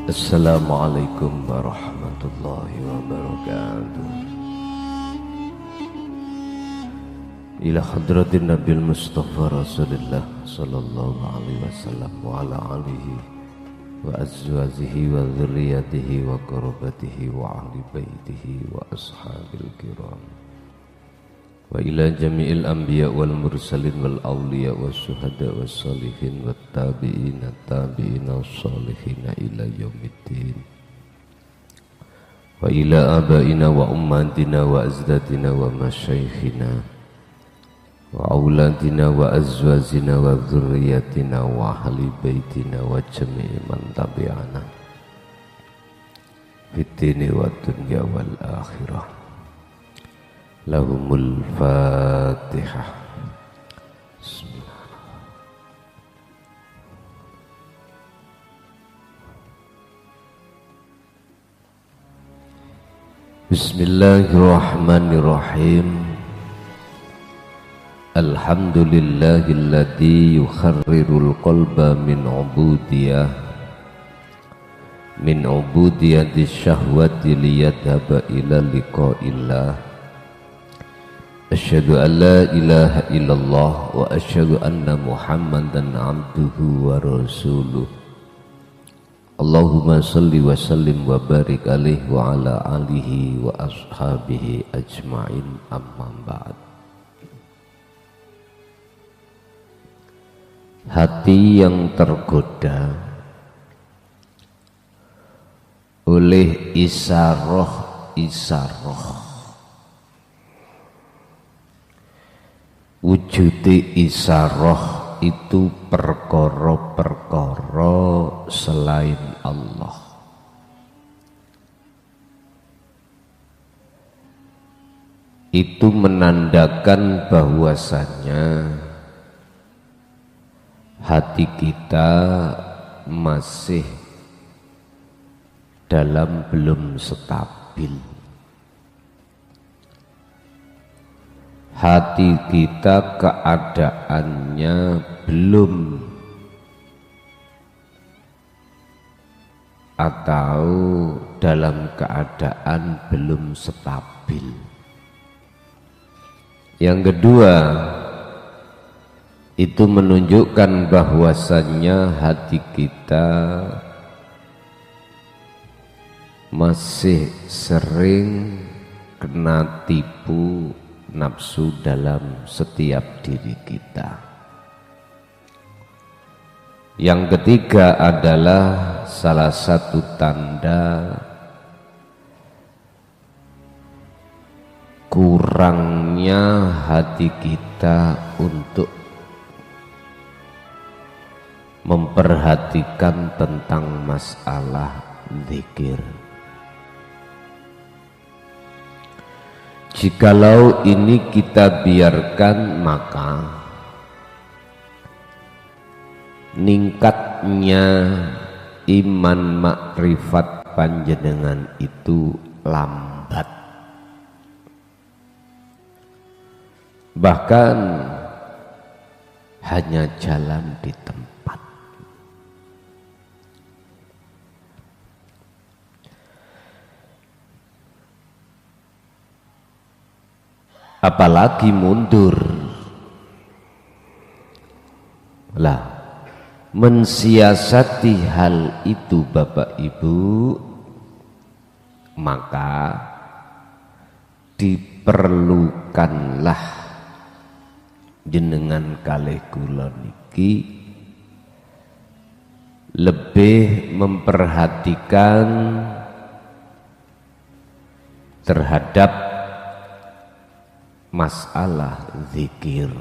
Assalamualaikum warahmatullahi wabarakatuh. Ila hadratin Nabil Mustafa Rasulullah sallallahu alaihi wasallam wa ala alihi wa azwajihi wa dzurriyyatihi wa qurabatihi wa ahli baitihi wa ashabil kiram. Wa ila jami'il anbiya wal mursalin wal awliya was syuhada was salihin wat tabi'ina tabi'ina salihina ila yaumiddin. Wa ila abaina wa ummatina wa azdatina wa masyayikhina wa auladina wa azwajina wa dzurriyyatina wa ahli baitina wa jami'i man tabi'ana fid dini wad dunya wal akhirah. Lahumul Fatihah. Bismillahirrahmanirrahim. Alhamdulillahilladzi yukharrirul qalba min ubudiyati syahwati liyadhaba ila liqa'illah. Asyhadu an la ilaha illallah wa asyhadu anna Muhammadan abduhu wa rasuluh. Allahumma salli wa sallim wa barik alaihi wa ala alihi wa ashabihi ajma'in, amma ba'd. Hati yang tergoda oleh isaroh wujude isaroh itu perkara-perkara selain Allah. Itu menandakan bahwasanya hati kita masih dalam belum stabil. Hati kita keadaannya belum atau dalam keadaan belum stabil. Yang kedua, itu menunjukkan bahwasannya hati kita masih sering kena tipu nafsu dalam setiap diri kita. Yang ketiga adalah salah satu tanda kurangnya hati kita untuk memperhatikan tentang masalah zikir. Jikalau ini kita biarkan, maka ningkatnya iman makrifat panjenengan itu lambat. Bahkan hanya jalan di tempat. Apalagi mundur. Lah, mensiasati hal itu Bapak Ibu, maka diperlukanlah jenengan kalih kula niki lebih memperhatikan terhadap masalah zikir.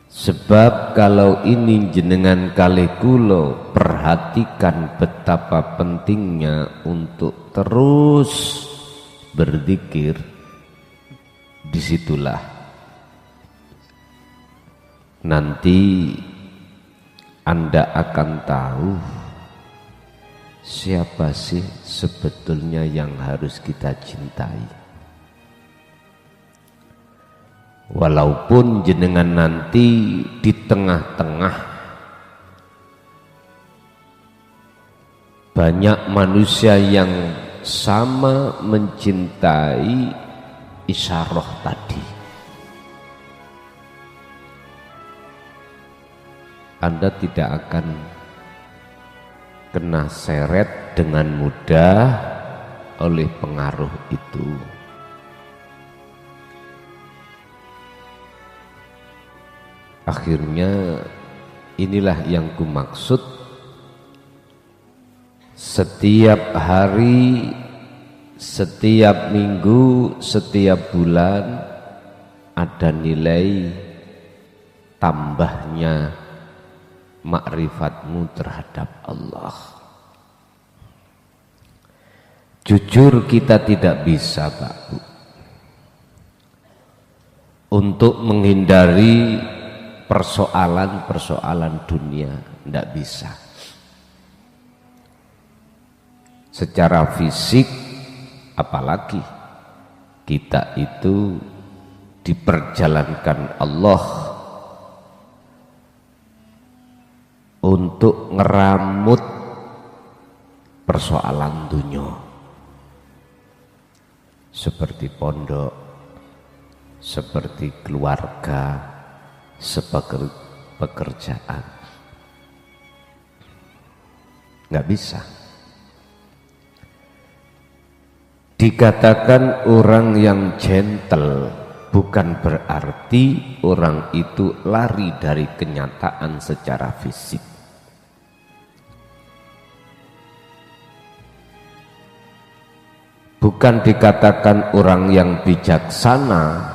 Sebab kalau ini jenengan kalih kula perhatikan betapa pentingnya untuk terus berzikir, disitulah nanti Anda akan tahu siapa sih sebetulnya yang harus kita cintai. Walaupun jenengan nanti di tengah-tengah banyak manusia yang sama mencintai isyarah tadi. Anda tidak akan kena seret dengan mudah oleh pengaruh itu. Akhirnya inilah yang kumaksud, setiap hari, setiap minggu, setiap bulan ada nilai tambahnya ma'rifatmu terhadap Allah. Jujur kita tidak bisa, Pak Bu, untuk menghindari persoalan-persoalan dunia, tidak bisa. Secara fisik apalagi kita itu diperjalankan Allah untuk ngeramut persoalan dunia, seperti pondok, seperti keluarga, sebagai pekerjaan. Nggak bisa. Dikatakan orang yang gentle bukan berarti orang itu lari dari kenyataan secara fisik. Bukan dikatakan orang yang bijaksana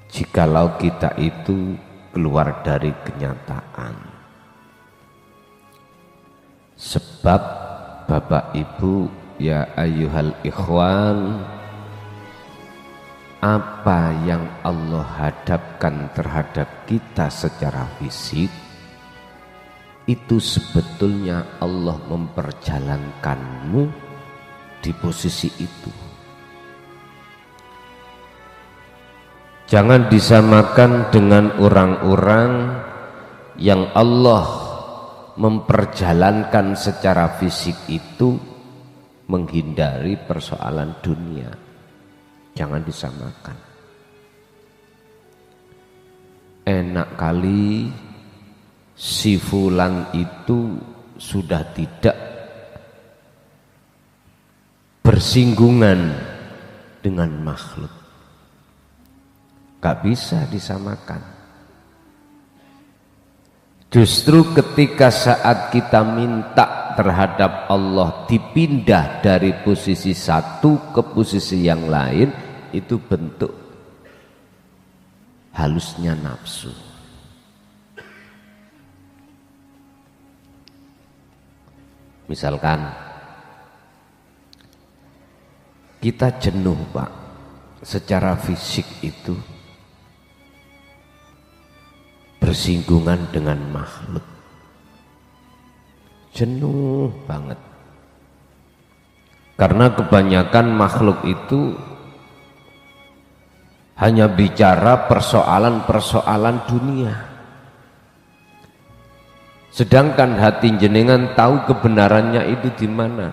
jikalau kita itu keluar dari kenyataan. Sebab Bapak Ibu, ya ayyuhal ikhwan, apa yang Allah hadapkan terhadap kita secara fisik itu sebetulnya Allah memperjalankanmu di posisi itu. Jangan disamakan dengan orang-orang yang Allah memperjalankan secara fisik itu menghindari persoalan dunia. Jangan disamakan. Enak kali si fulan itu sudah tidak bersinggungan dengan makhluk. Gak bisa disamakan. Justru ketika saat kita minta terhadap Allah dipindah dari posisi satu ke posisi yang lain, itu bentuk halusnya nafsu. Misalkan kita jenuh, Pak, secara fisik itu bersinggungan dengan makhluk, jenuh banget, karena kebanyakan makhluk itu hanya bicara persoalan-persoalan dunia, sedangkan hati jenengan tahu kebenarannya itu di mana.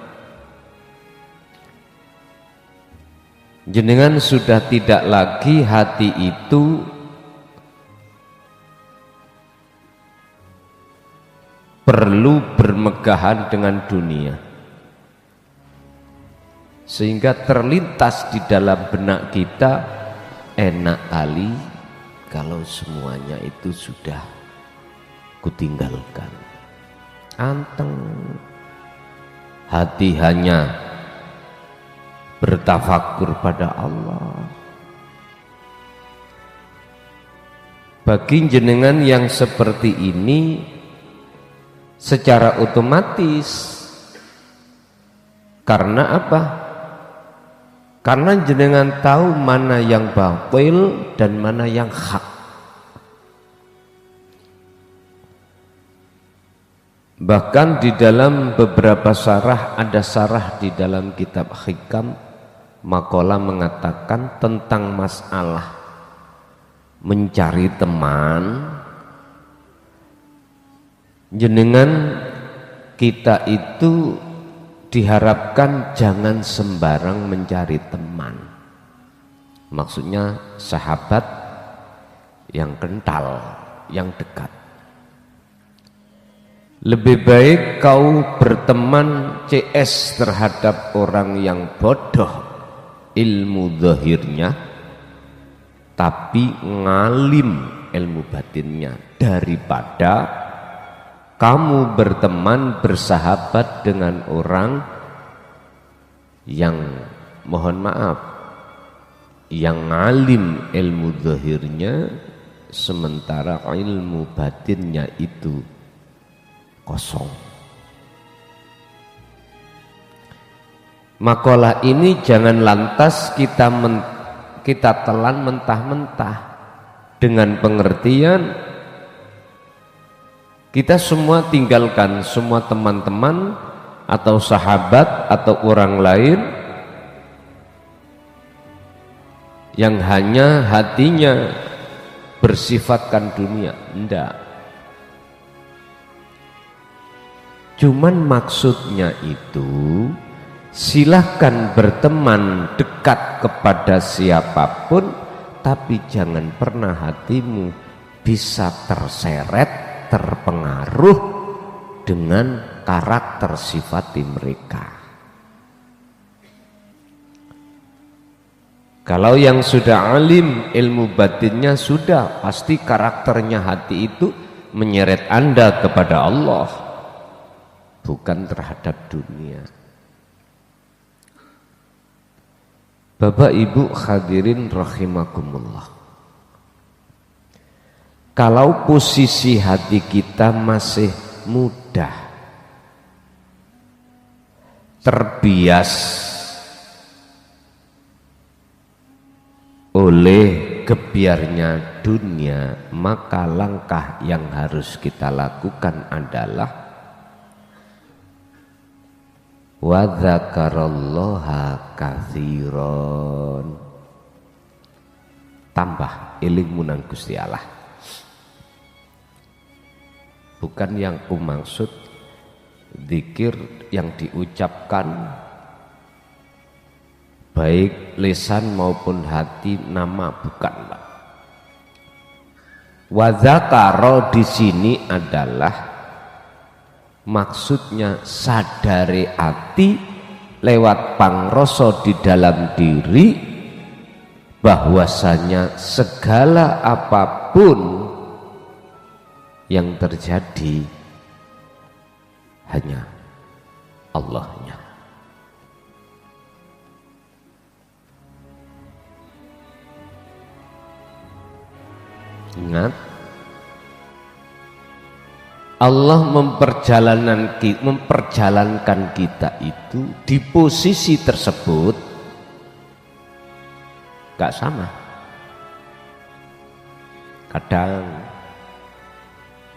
Jenengan sudah tidak lagi hati itu perlu bermegahan dengan dunia, sehingga terlintas di dalam benak kita, enak kali kalau semuanya itu sudah kutinggalkan. Anteng, hati hanya bertafakur pada Allah. Bagi jenengan yang seperti ini, secara otomatis, karena apa? Karena jenengan tahu mana yang batil dan mana yang hak. Bahkan di dalam beberapa syarah, ada syarah di dalam kitab Hikam, Maqalah mengatakan tentang masalah mencari teman, jenengan kita itu diharapkan jangan sembarang mencari teman. Maksudnya sahabat yang kental, yang dekat. Lebih baik kau berteman CS terhadap orang yang bodoh ilmu zahirnya, tapi ngalim ilmu batinnya, daripada kamu berteman bersahabat dengan orang yang mohon maaf, yang ngalim ilmu zahirnya sementara ilmu batinnya itu kosong. Makalah ini jangan lantas kita telan mentah-mentah dengan pengertian kita semua tinggalkan semua teman-teman atau sahabat atau orang lain yang hanya hatinya bersifatkan dunia. Enggak. Cuman maksudnya itu silahkan berteman dekat kepada siapapun, tapi jangan pernah hatimu bisa terseret, terpengaruh dengan karakter sifat mereka. Kalau yang sudah alim ilmu batinnya sudah pasti karakternya hati itu menyeret Anda kepada Allah, bukan terhadap dunia. Bapak Ibu hadirin rahimakumullah, kalau posisi hati kita masih mudah, terbias oleh gebiarnya dunia, maka langkah yang harus kita lakukan adalah wa dzakarallaha katsiran, tambah eling munang Gusti Allah. Bukan yang ku maksud zikir yang diucapkan baik lisan maupun hati nama, bukan, Pak. Wa dzakara di sini adalah maksudnya sadari hati lewat pangroso di dalam diri bahwasanya segala apapun yang terjadi hanya Allahnya. Ingat, Allah memperjalankan kita itu di posisi tersebut gak sama. Kadang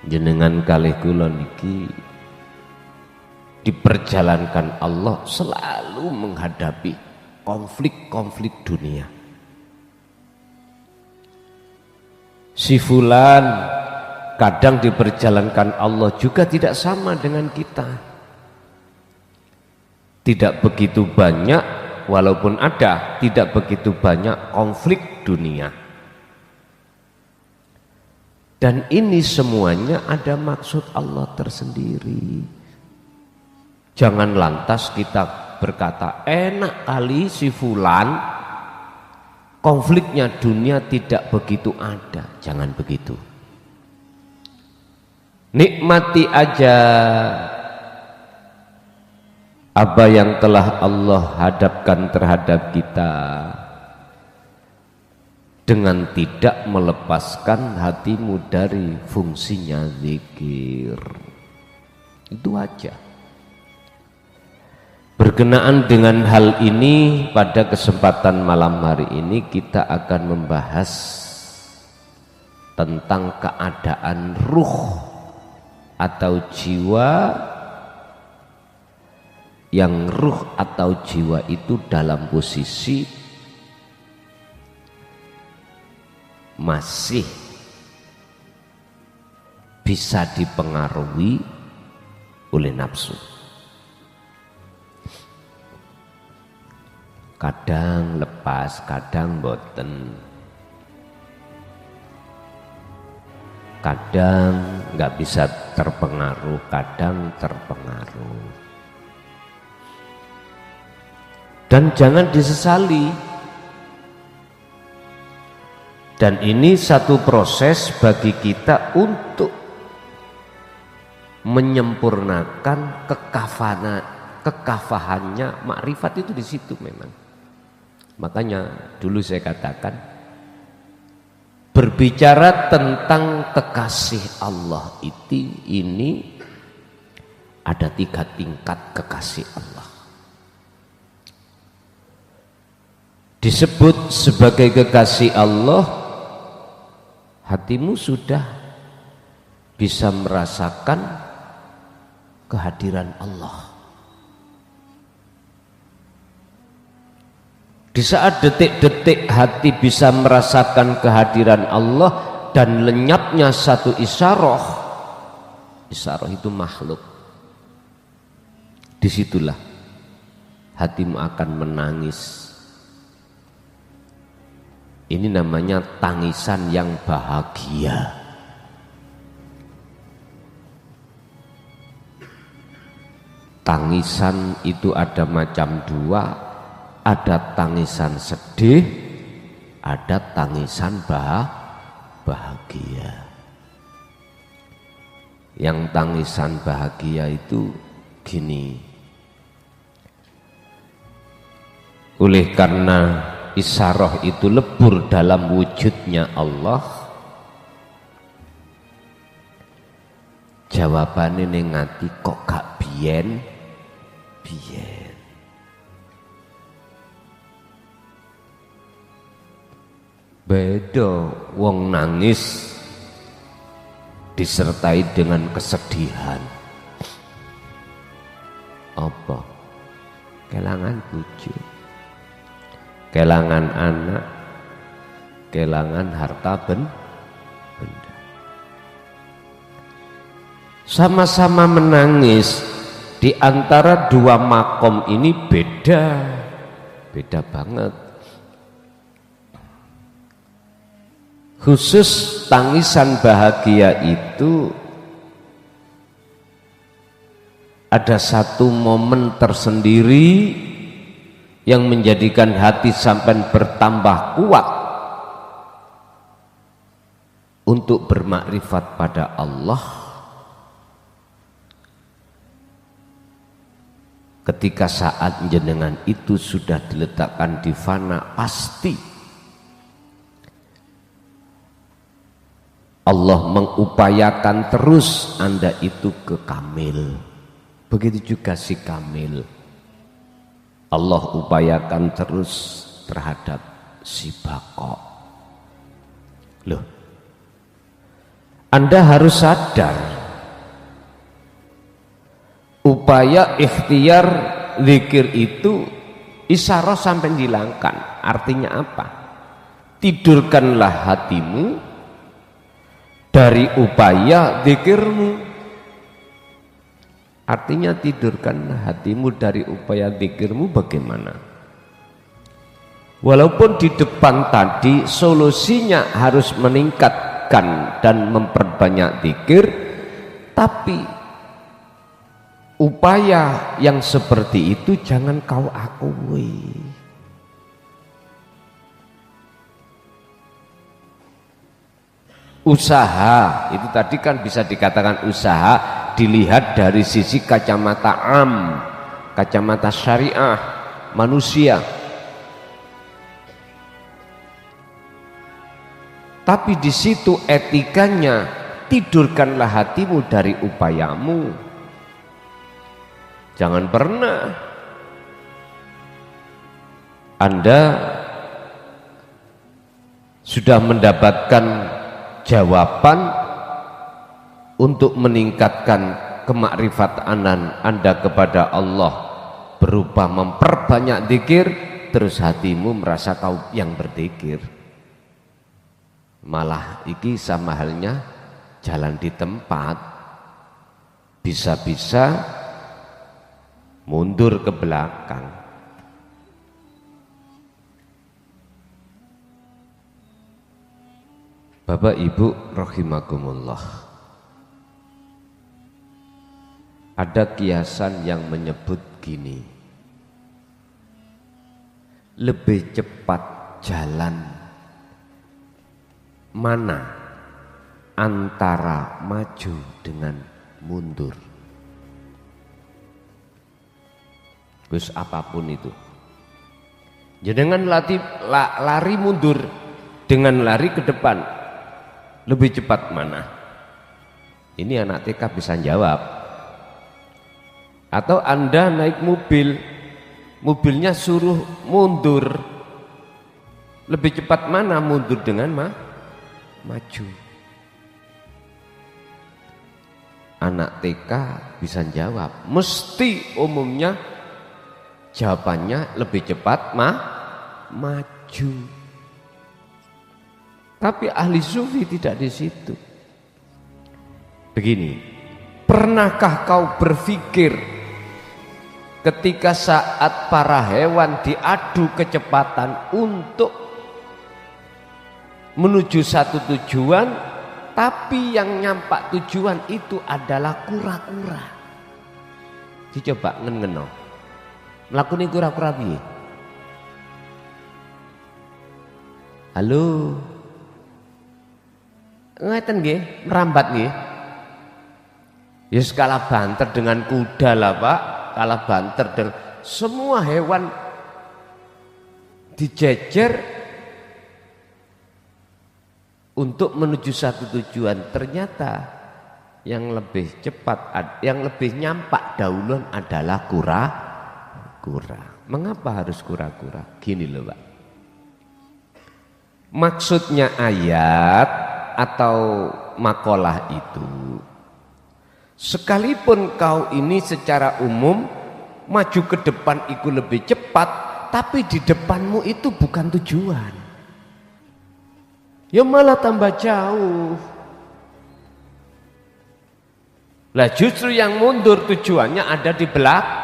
jenengan kalih kula niki diperjalankan Allah selalu menghadapi konflik-konflik dunia. Si fulan kadang diperjalankan Allah juga tidak sama dengan kita. Tidak begitu banyak, walaupun ada, tidak begitu banyak konflik dunia. Dan ini semuanya ada maksud Allah tersendiri. Jangan lantas kita berkata, enak kali si fulan, konfliknya dunia tidak begitu ada. Jangan begitu. Nikmati aja apa yang telah Allah hadapkan terhadap kita, dengan tidak melepaskan hatimu dari fungsinya zikir. Itu aja. Berkenaan dengan hal ini, pada kesempatan malam hari ini kita akan membahas tentang keadaan ruh atau jiwa, yang ruh atau jiwa itu dalam posisi masih bisa dipengaruhi oleh nafsu. Kadang lepas, kadang boten. Kadang nggak bisa terpengaruh, kadang terpengaruh. Dan jangan disesali. Dan ini satu proses bagi kita untuk menyempurnakan kekafahannya makrifat itu di situ memang. Makanya dulu saya katakan, berbicara tentang kekasih Allah ini ada 3 tingkat kekasih Allah. Disebut sebagai kekasih Allah, hatimu sudah bisa merasakan kehadiran Allah. Di saat detik-detik hati bisa merasakan kehadiran Allah dan lenyapnya satu isyarah, isyarah itu makhluk, disitulah hatimu akan menangis. Ini namanya tangisan yang bahagia. Tangisan itu ada macam 2. Ada tangisan sedih, ada tangisan bahagia. Yang tangisan bahagia itu gini. Oleh karena isyarah itu lebur dalam wujudnya Allah, jawabannya ning ati kok gak biyen. Beda wong nangis disertai dengan kesedihan. Apa? Kelangan bojo, kelangan anak, kelangan harta benda. Sama-sama menangis, di antara 2 makom ini beda banget. Khusus tangisan bahagia itu ada satu momen tersendiri yang menjadikan hati sampai bertambah kuat untuk bermakrifat pada Allah. Ketika saat jenengan itu sudah diletakkan di fana, pasti Allah mengupayakan terus Anda itu ke kamil. Begitu juga si kamil, Allah upayakan terus terhadap si bako. Loh, Anda harus sadar, upaya ikhtiar zikir itu isyarah sampai dihilangkan. Artinya apa? Tidurkanlah hatimu dari upaya zikirmu. Artinya tidurkan hatimu dari upaya zikirmu bagaimana? Walaupun di depan tadi solusinya harus meningkatkan dan memperbanyak zikir, tapi upaya yang seperti itu jangan kau akui. Usaha itu tadi kan bisa dikatakan usaha dilihat dari sisi kacamata am, kacamata syariah manusia. Tapi di situ etikanya, tidurkanlah hatimu dari upayamu. Jangan pernah Anda sudah mendapatkan jawaban untuk meningkatkan kemakrifatan Anda kepada Allah berupa memperbanyak zikir, terus hatimu merasa kau yang berzikir. Malah iki sama halnya jalan di tempat, bisa-bisa mundur ke belakang. Bapak Ibu rahimakumullah, ada kiasan yang menyebut gini, lebih cepat jalan mana antara maju dengan mundur. Terus apapun itu, jenengan lari mundur dengan lari ke depan, lebih cepat mana? Ini anak TK bisa jawab. Atau Anda naik mobil, mobilnya suruh mundur, lebih cepat mana mundur dengan maju? Anak TK bisa jawab, mesti umumnya jawabannya lebih cepat maju. Tapi ahli sufi tidak di situ. Begini, pernahkah kau berpikir ketika saat para hewan diadu kecepatan untuk menuju satu tujuan, tapi yang nyampak tujuan itu adalah kura-kura? Dicoba ngeno mlakune kura-kura piye? Halo, ngeten nggih, merambat nggih. Ya skala banter dengan kuda lah Pak, kalah banter dengan semua hewan dijejer untuk menuju satu tujuan. Ternyata yang lebih cepat, yang lebih nyampak dahuluan adalah kura-kura. Mengapa harus kura-kura? Gini loh Pak, maksudnya ayat atau makalah itu, sekalipun kau ini secara umum maju ke depan itu lebih cepat, tapi di depanmu itu bukan tujuan, ya malah tambah jauh. Lah justru yang mundur tujuannya ada di belakang.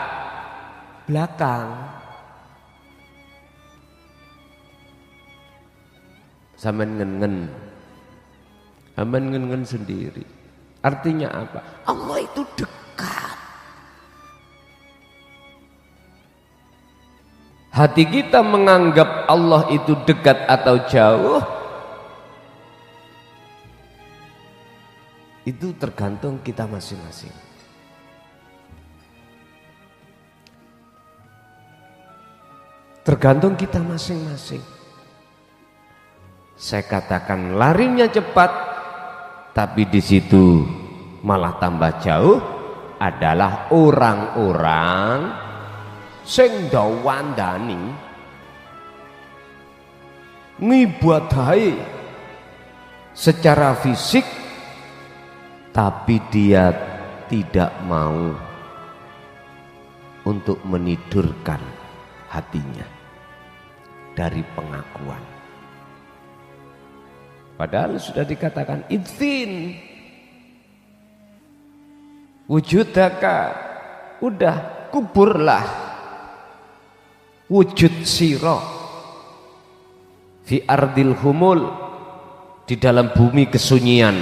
Sampeyan ngen-ngen sendiri. Artinya apa? Allah itu dekat. Hati kita menganggap Allah itu dekat atau jauh, itu tergantung kita masing-masing. Tergantung kita masing-masing. Saya katakan larinya cepat, tapi di situ malah tambah jauh, adalah orang-orang sing ndawandani ngibadahi secara fisik, tapi dia tidak mau untuk menidurkan hatinya dari pengakuan. Padahal sudah dikatakan idzin wujudaka, udah kuburlah wujud siro fi ardil humul, di dalam bumi kesunyian.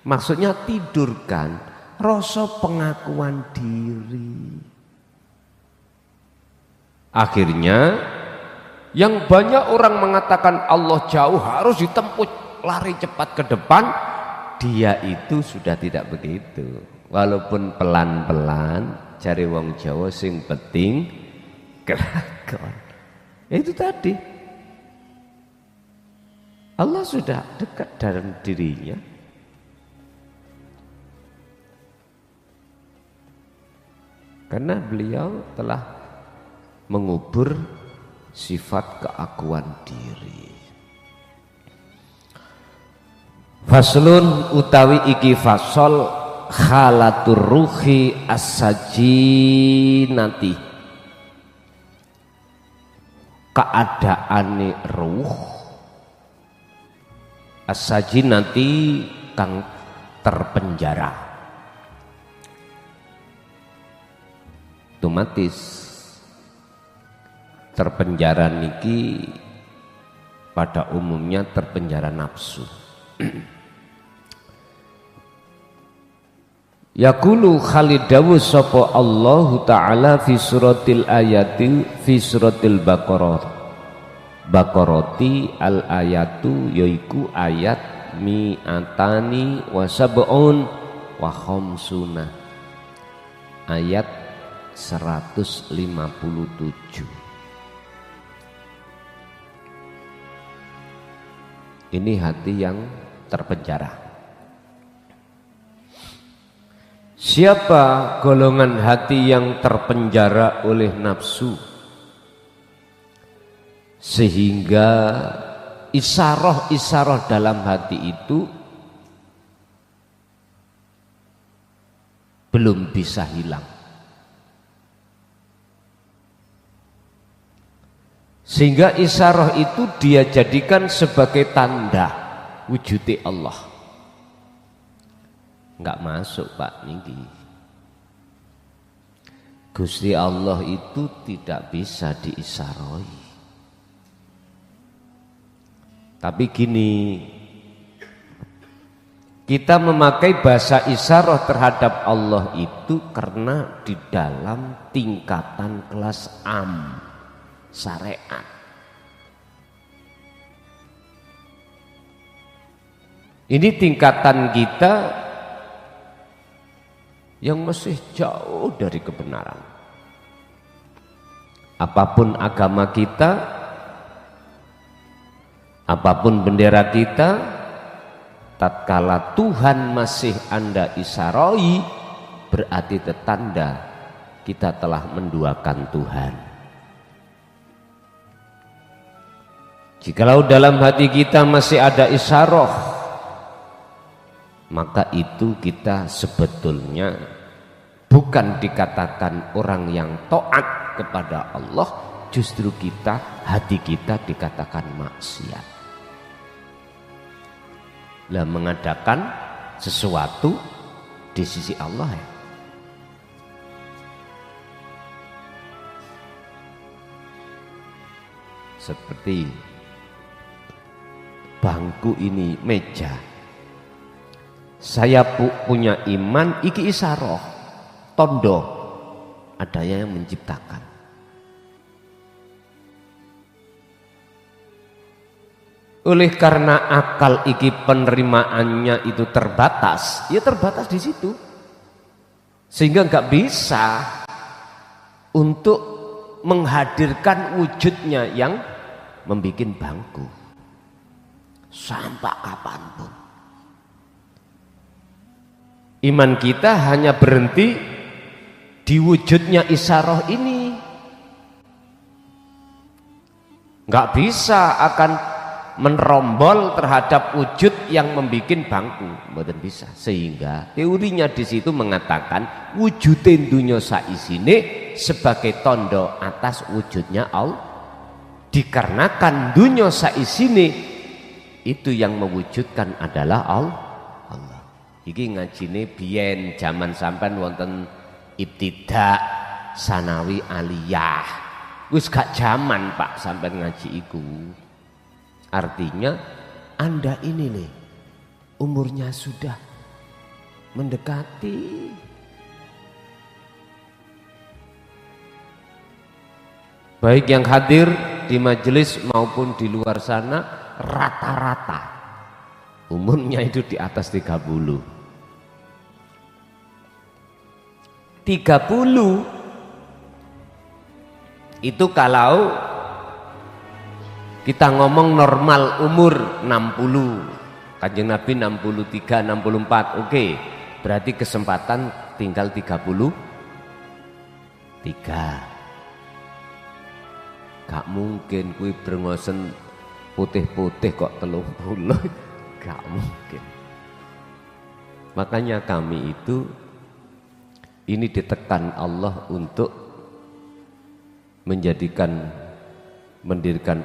Maksudnya tidurkan rasa pengakuan diri. Akhirnya yang banyak orang mengatakan Allah jauh harus ditempuh lari cepat ke depan, dia itu sudah tidak begitu. Walaupun pelan-pelan, cari wong Jawa sing penting kelakon. Itu tadi, Allah sudah dekat dalam dirinya. Karena beliau telah mengubur sifat keakuan diri. Faslun utawi iki fasol khalatur ruhi as-sajinati, keadaane ruh as-sajinati ingkang terpenjara. Otomatis terpenjara niki pada umumnya terpenjara nafsu. Yaqulu khalidawu sapa Allah Ta'ala fi suratil ayati fi suratil Baqarati al ayatu yaiku ayat mi'atani wa sab'un wa khamsuna, ayat 157. Ini hati yang terpenjara. Siapa golongan hati yang terpenjara oleh nafsu sehingga isaroh dalam hati itu belum bisa hilang, sehingga isaroh itu dia jadikan sebagai tanda wujudi Allah. Enggak masuk Pak niki. Gusti Allah itu tidak bisa diisaroi. Tapi gini, kita memakai bahasa isyarah terhadap Allah itu karena di dalam tingkatan kelas am syariat. Ini tingkatan kita yang masih jauh dari kebenaran. Apapun agama kita, apapun bendera kita, tatkala Tuhan masih Anda isaroi, berarti tanda kita telah menduakan Tuhan. Jikalau dalam hati kita masih ada isyarah, maka itu kita sebetulnya bukan dikatakan orang yang taat kepada Allah, justru kita, hati kita dikatakan maksiat. Lah mengadakan sesuatu di sisi Allah ya. Seperti bangku ini, meja. Saya punya iman, iki isaroh, tondo, ada yang menciptakan. Oleh karena akal iki penerimaannya itu terbatas, ya terbatas di situ, sehingga nggak bisa untuk menghadirkan wujudnya yang membuat bangku sampai kapanpun. Iman kita hanya berhenti di wujudnya isyarah ini, nggak bisa akan menerombol terhadap wujud yang membuat bangku, mboten bisa. Sehingga teorinya di situ mengatakan wujudin dunya saisine sebagai tondo atas wujudnya Allah, dikarenakan dunya saisine itu yang mewujudkan adalah Allah. Iki ngajine biyen zaman sampean wonten ibtidak, sanawi, aliyah. Wis gak zaman Pak sampean ngaji iku. Artinya Anda ini nih umurnya sudah mendekati baik yang hadir di majelis maupun di luar sana, rata-rata umurnya itu di atas 30. 30 itu kalau kita ngomong normal umur 60, Kanjeng Nabi 63, 64, oke. Berarti kesempatan tinggal 33. Gak mungkin kuwi brengosen putih-putih kok 30, gak mungkin. Makanya kami itu ini ditekan Allah untuk mendirikan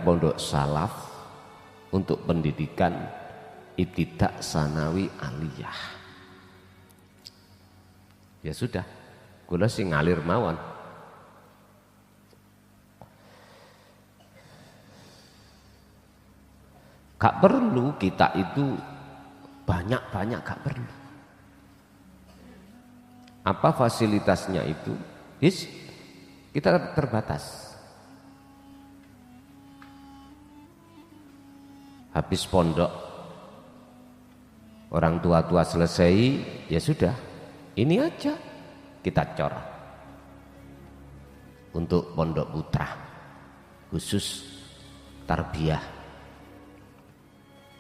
pondok salaf untuk pendidikan ibtidak sanawi aliyah. Ya sudah, kula sing ngalir mawon. Gak perlu kita itu banyak-banyak, gak perlu. Apa fasilitasnya itu? Kita terbatas. Habis pondok, orang tua-tua selesai, ya sudah, ini aja kita cor untuk pondok putra khusus tarbiyah.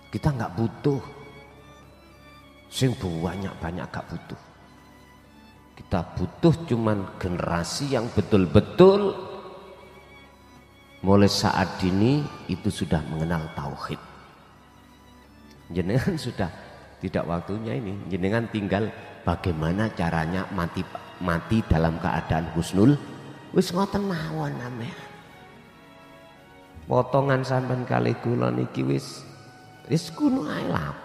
Kita nggak butuh sing banyak-banyak, gak butuh. Kita butuh cuman generasi yang betul-betul mulai saat dini itu sudah mengenal tauhid. Jenengan sudah tidak waktunya ini, jenengan tinggal bagaimana caranya mati dalam keadaan husnul. Wis ngoten mawon namanya. Potongan sampean kali kula niki wis kuno ae lapo.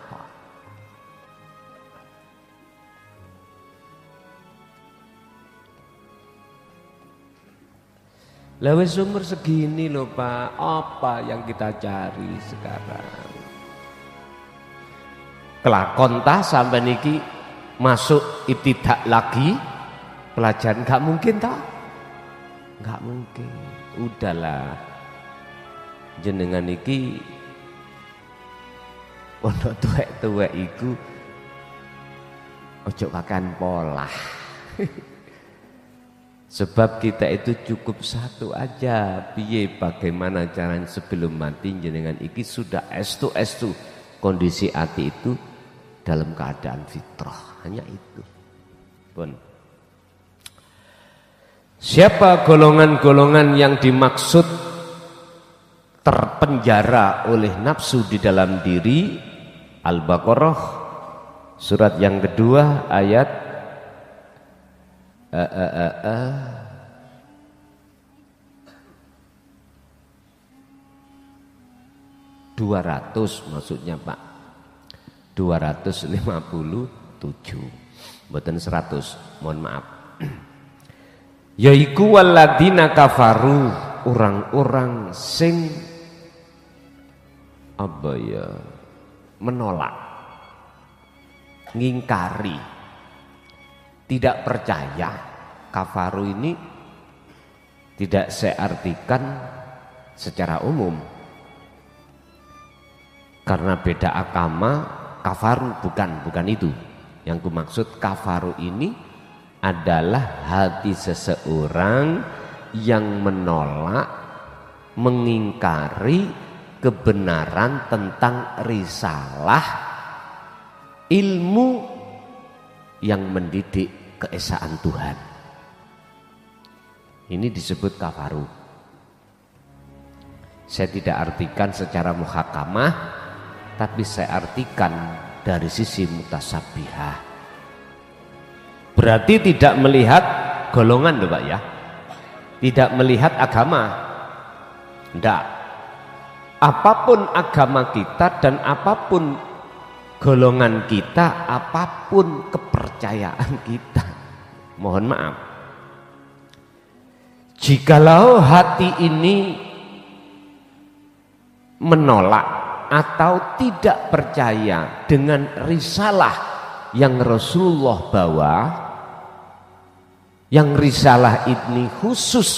Lah wis umur segini loh Pak, apa yang kita cari sekarang? Kelakon tah sampai niki masuk ibtidak lagi pelajaran, gak mungkin tah? Gak mungkin. Udahlah, jenengan niki pondok tuwek-tuwek iku ojo kakan polah. Sebab kita itu cukup satu aja, piye bagaimana caranya sebelum mati jenengan iki sudah estu kondisi hati itu dalam keadaan fitrah, hanya itu. Pun. Siapa golongan-golongan yang dimaksud terpenjara oleh nafsu di dalam diri? Al-Baqarah surat yang kedua ayat 200 maksudnya Pak, 257, mboten 100, mohon maaf. Yaiku waladina kafaru, orang-orang sing apa ya, menolak, ngingkari, tidak percaya. Kafaru ini tidak saya artikan secara umum, karena beda agama. Kafaru bukan itu yang kumaksud. Kafaru ini adalah hati seseorang yang menolak, mengingkari kebenaran tentang risalah ilmu yang mendidik keesaan Tuhan. Ini disebut kafaru. Saya tidak artikan secara muhakamah, tapi saya artikan dari sisi mutasabbihah. Berarti tidak melihat golongan loh Pak ya, tidak melihat agama. Tidak. Apapun agama kita dan apapun golongan kita, apapun kepercayaan kita, mohon maaf, jikalau hati ini menolak atau tidak percaya dengan risalah yang Rasulullah bawa, yang risalah ini khusus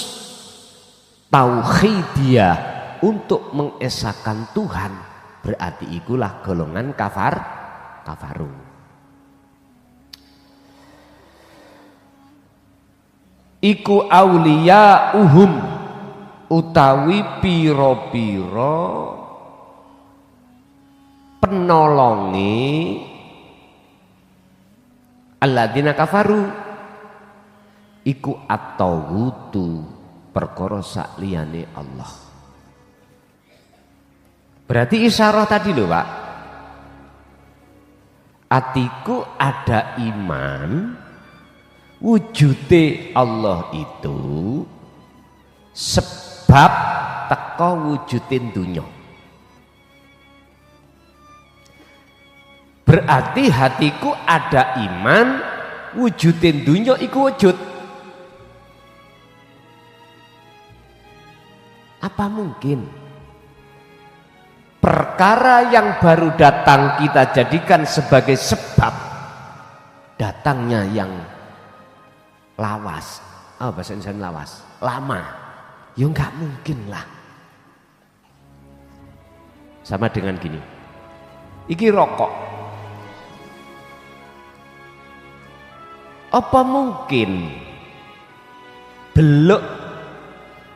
tauhidiyah untuk mengesahkan Tuhan, berarti itulah golongan kafaru. Iku auliya uhum, utawi piro-piro penolongi alladzina kafaru, iku at-taghutu, perkara sakliyane Allah. Berarti isyarah tadi loh Pak, atiku ada iman, wujude Allah itu sebab teko wujudin dunya. Berarti hatiku ada iman, wujudin dunya iku wujud. Apa mungkin perkara yang baru datang kita jadikan sebagai sebab datangnya yang lawas? Oh, bahasa Indonesia lawas, lama. Ya enggak mungkin lah. Sama dengan gini. Iki rokok. Apa mungkin beluk,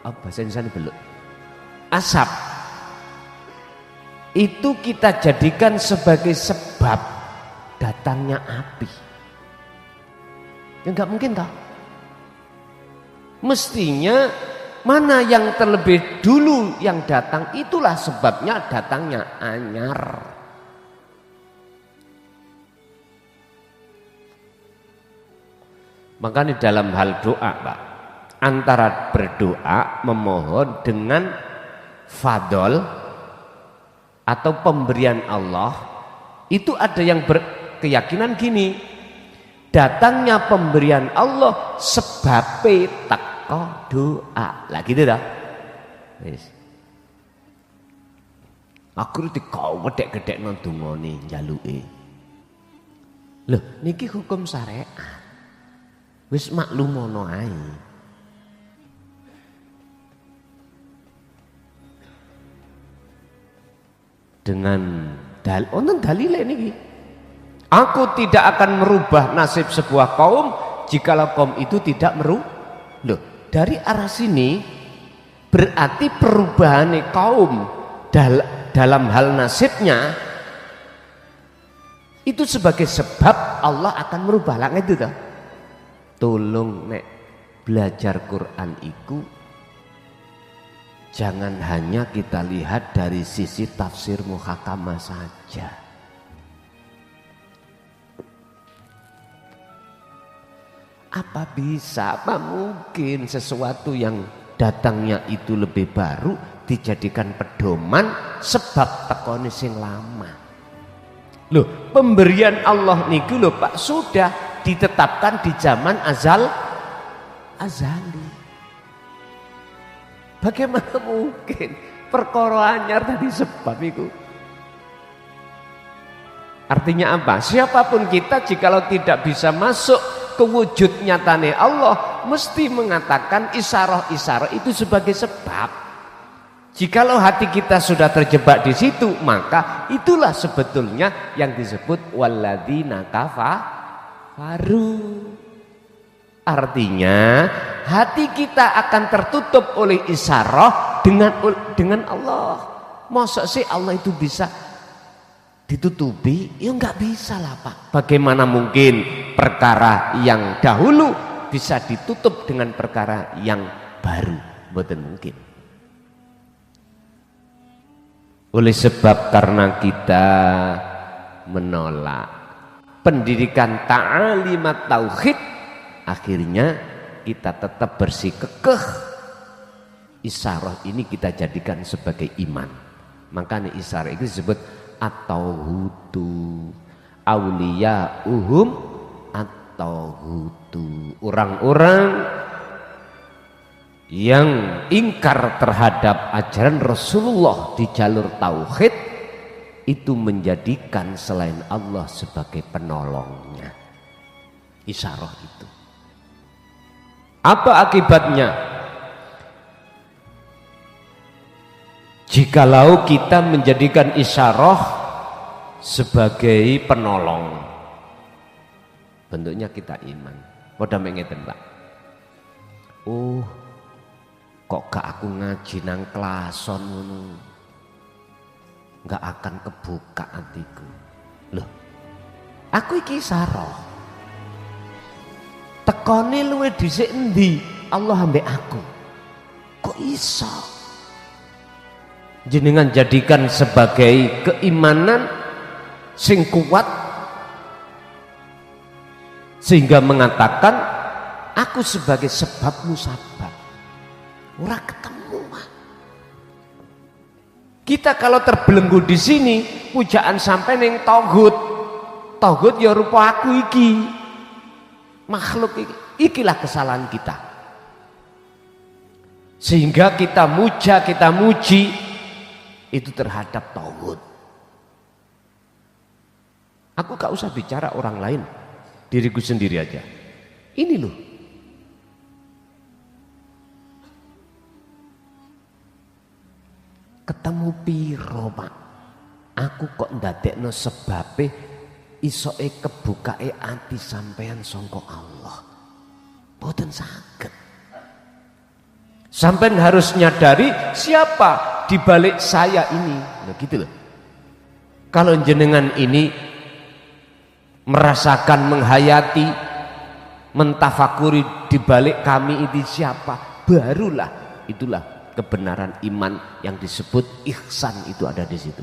apa bahasa Indonesia beluk? Asap itu kita jadikan sebagai sebab datangnya api. Ya enggak mungkin toh. Mestinya mana yang terlebih dulu yang datang, itulah sebabnya datangnya anyar. Makanya dalam hal doa, Pak, antara berdoa memohon dengan fadol atau pemberian Allah, itu ada yang berkeyakinan gini, datangnya pemberian Allah sebab teko doa. Lah gitu dah. Wis. Aku dikau wedek-gedek nang dungane njaluke. Loh, niki hukum syariat. Wis maklum ngono ae. Dengan dalile niki. Aku tidak akan merubah nasib sebuah kaum jikalau kaum itu tidak merubah. Loh, dari arah sini berarti perubahan kaum dalam hal nasibnya itu sebagai sebab Allah akan merubah. Lah itu toh. Tolong nek belajar Quran itu jangan hanya kita lihat dari sisi tafsir muhakamah saja. Apa bisa, apa mungkin sesuatu yang datangnya itu lebih baru dijadikan pedoman sebab tekone sing lama. Loh, pemberian Allah niku lho Pak sudah ditetapkan di zaman azali. Bagaimana mungkin perkara anyar tadi sebab itu? Artinya apa? Siapapun kita jikalau tidak bisa masuk ke wujud nyatane Allah, mesti mengatakan isyarah-isyarah itu sebagai sebab. Jikalau hati kita sudah terjebak di situ, maka itulah sebetulnya yang disebut walladzina kafaru. Artinya hati kita akan tertutup oleh isyarah dengan Allah. Masa sih Allah itu bisa ditutupi? Ya enggak bisa lah Pak. Bagaimana mungkin perkara yang dahulu bisa ditutup dengan perkara yang baru? Betul mungkin. Oleh sebab karena kita menolak pendidikan ta'alimat tauhid, akhirnya kita tetap bersikukuh. Isyarah ini kita jadikan sebagai iman. Makanya isyarah itu disebut at-tauhudu awliya'uhum at-tauhudu. Orang-orang yang ingkar terhadap ajaran Rasulullah di jalur tauhid itu menjadikan selain Allah sebagai penolongnya. Isyarah itu. Apa akibatnya? Jikalau kita menjadikan isyarah sebagai penolong, bentuknya kita iman. Padha ngeten, Pak. Oh, kok gak aku ngaji nang klason ngono, gak akan kebuka hatiku. Loh, aku iki isyarah. Tekone luwe dhisik endi Allah ambek aku? Kok iso? Jenengan jadikan sebagai keimanan sing kuat sehingga mengatakan aku sebagai sebab musabab. Ora ketemu. Kita kalau terbelenggu di sini pujaan sampai ning tauhid. Tauhid ya rupa aku iki. Makhluk iki. Ikilah kesalahan kita. Sehingga kita muji itu terhadap tauhid. Aku gak usah bicara orang lain, diriku sendiri aja. Ini loh. Ketemu piro, Pak? Aku kok ndadekno sebabe isoke kebukae ati sampean sangka Allah. Boten saged. Sampean harus nyadari siapa di balik saya ini. Nah gitu loh. Kalau jenengan ini merasakan, menghayati, mentafakuri di balik kami ini siapa, barulah itulah kebenaran iman yang disebut ihsan itu ada di situ.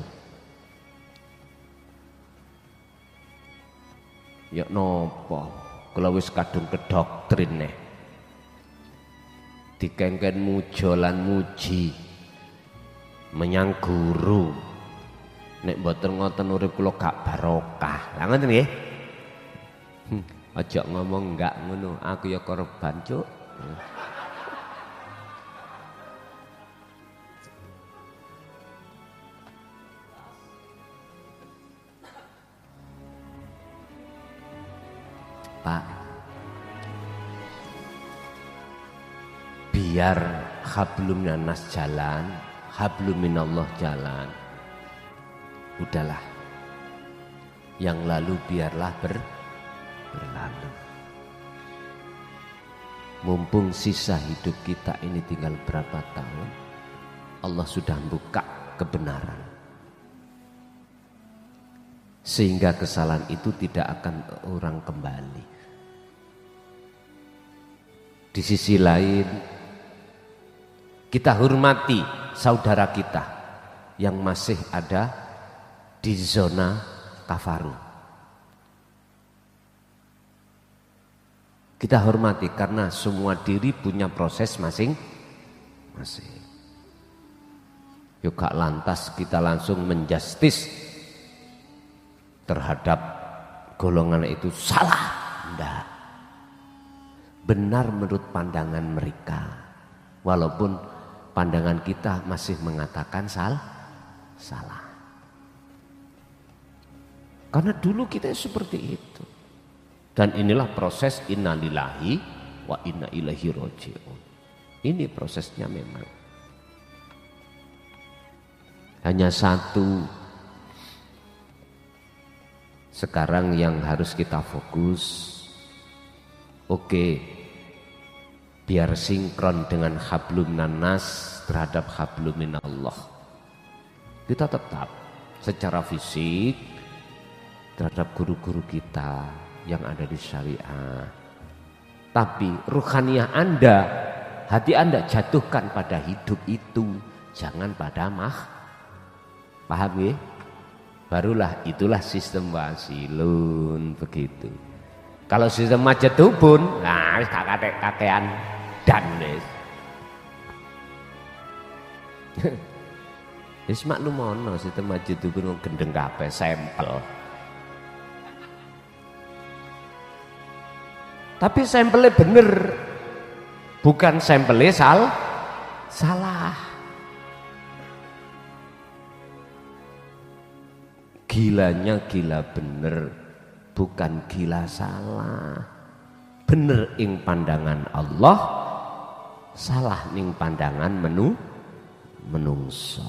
Ya nopo, kalau wis kadung kedoktrin nih, dikengken mujolan muji, menyang guru, nek mboten ngoten urip kula gak barokah. Lah ngoten nggih. Aja ngomong enggak ngono, aku ya korban, Cuk. Pak, biar hablum minas jalan, hablum minallah jalan. Udahlah, yang lalu biarlah berlalu. Mumpung sisa hidup kita ini tinggal berapa tahun, Allah sudah buka kebenaran. Sehingga kesalahan itu tidak akan orang kembali. Di sisi lain, kita hormati saudara kita yang masih ada di zona kafaru. Kita hormati karena semua diri punya proses masing-masing. Yuk gak lantas kita langsung menjustis terhadap golongan itu salah. Enggak. Benar menurut pandangan mereka. Walaupun pandangan kita masih mengatakan salah. Karena dulu kita seperti itu. Dan inilah proses innalillahi wa inna ilaihi raji'un. Ini prosesnya memang. Hanya satu sekarang yang harus kita fokus. Oke, biar sinkron dengan hablum minas terhadap hablum minallah. Kita tetap secara fisik terhadap guru-guru kita yang ada di syariah. Tapi ruhaniyah Anda, hati Anda jatuhkan pada hidup itu, jangan pada paham ya? Barulah itulah sistem wasilun begitu. Kalau sistem majetubun, nah gak kakean dan wis maklumono sistem majetubun gendeng kabeh sampel. Tapi sampelnya bener, bukan sampelnya salah. Gilanya gila bener, bukan gila salah. Bener ing pandangan Allah, salah ning pandangan menungso.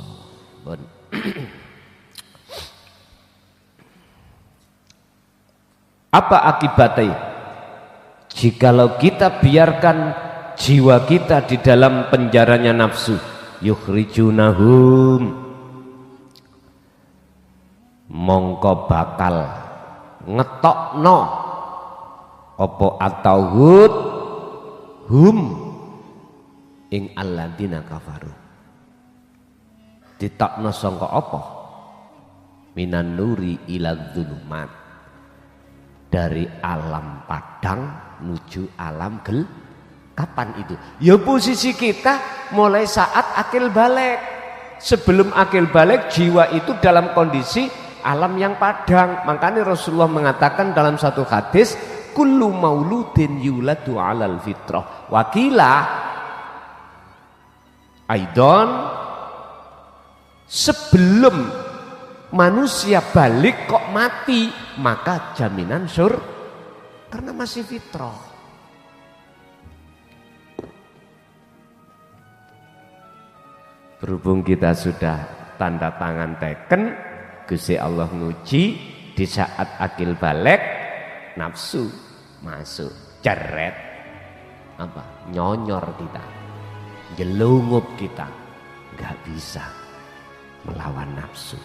Apa akibatnya? Jikalau kita biarkan jiwa kita di dalam penjaranya nafsu, yukhrijunahum, mongko bakal ngetokno apa atauhud hum ing alladzina kafaru. Ditokno sangka apa? Minan nuri ila dzulumat, dari alam padang menuju alam gel. Kapan itu? Ya posisi kita mulai saat akil balik. Sebelum akil balik, jiwa itu dalam kondisi alam yang padang. Makanya Rasulullah mengatakan dalam satu hadis, kullu mauludin yuladu 'alal fitrah. Wakila aidon, sebelum manusia balik kok mati, maka jaminan karena masih fitrah. Berhubung kita sudah tanda tangan teken, Gusti Allah nguji, di saat akil balik, nafsu masuk, ceret, nyonyor kita, jelungup kita, nggak bisa melawan nafsu.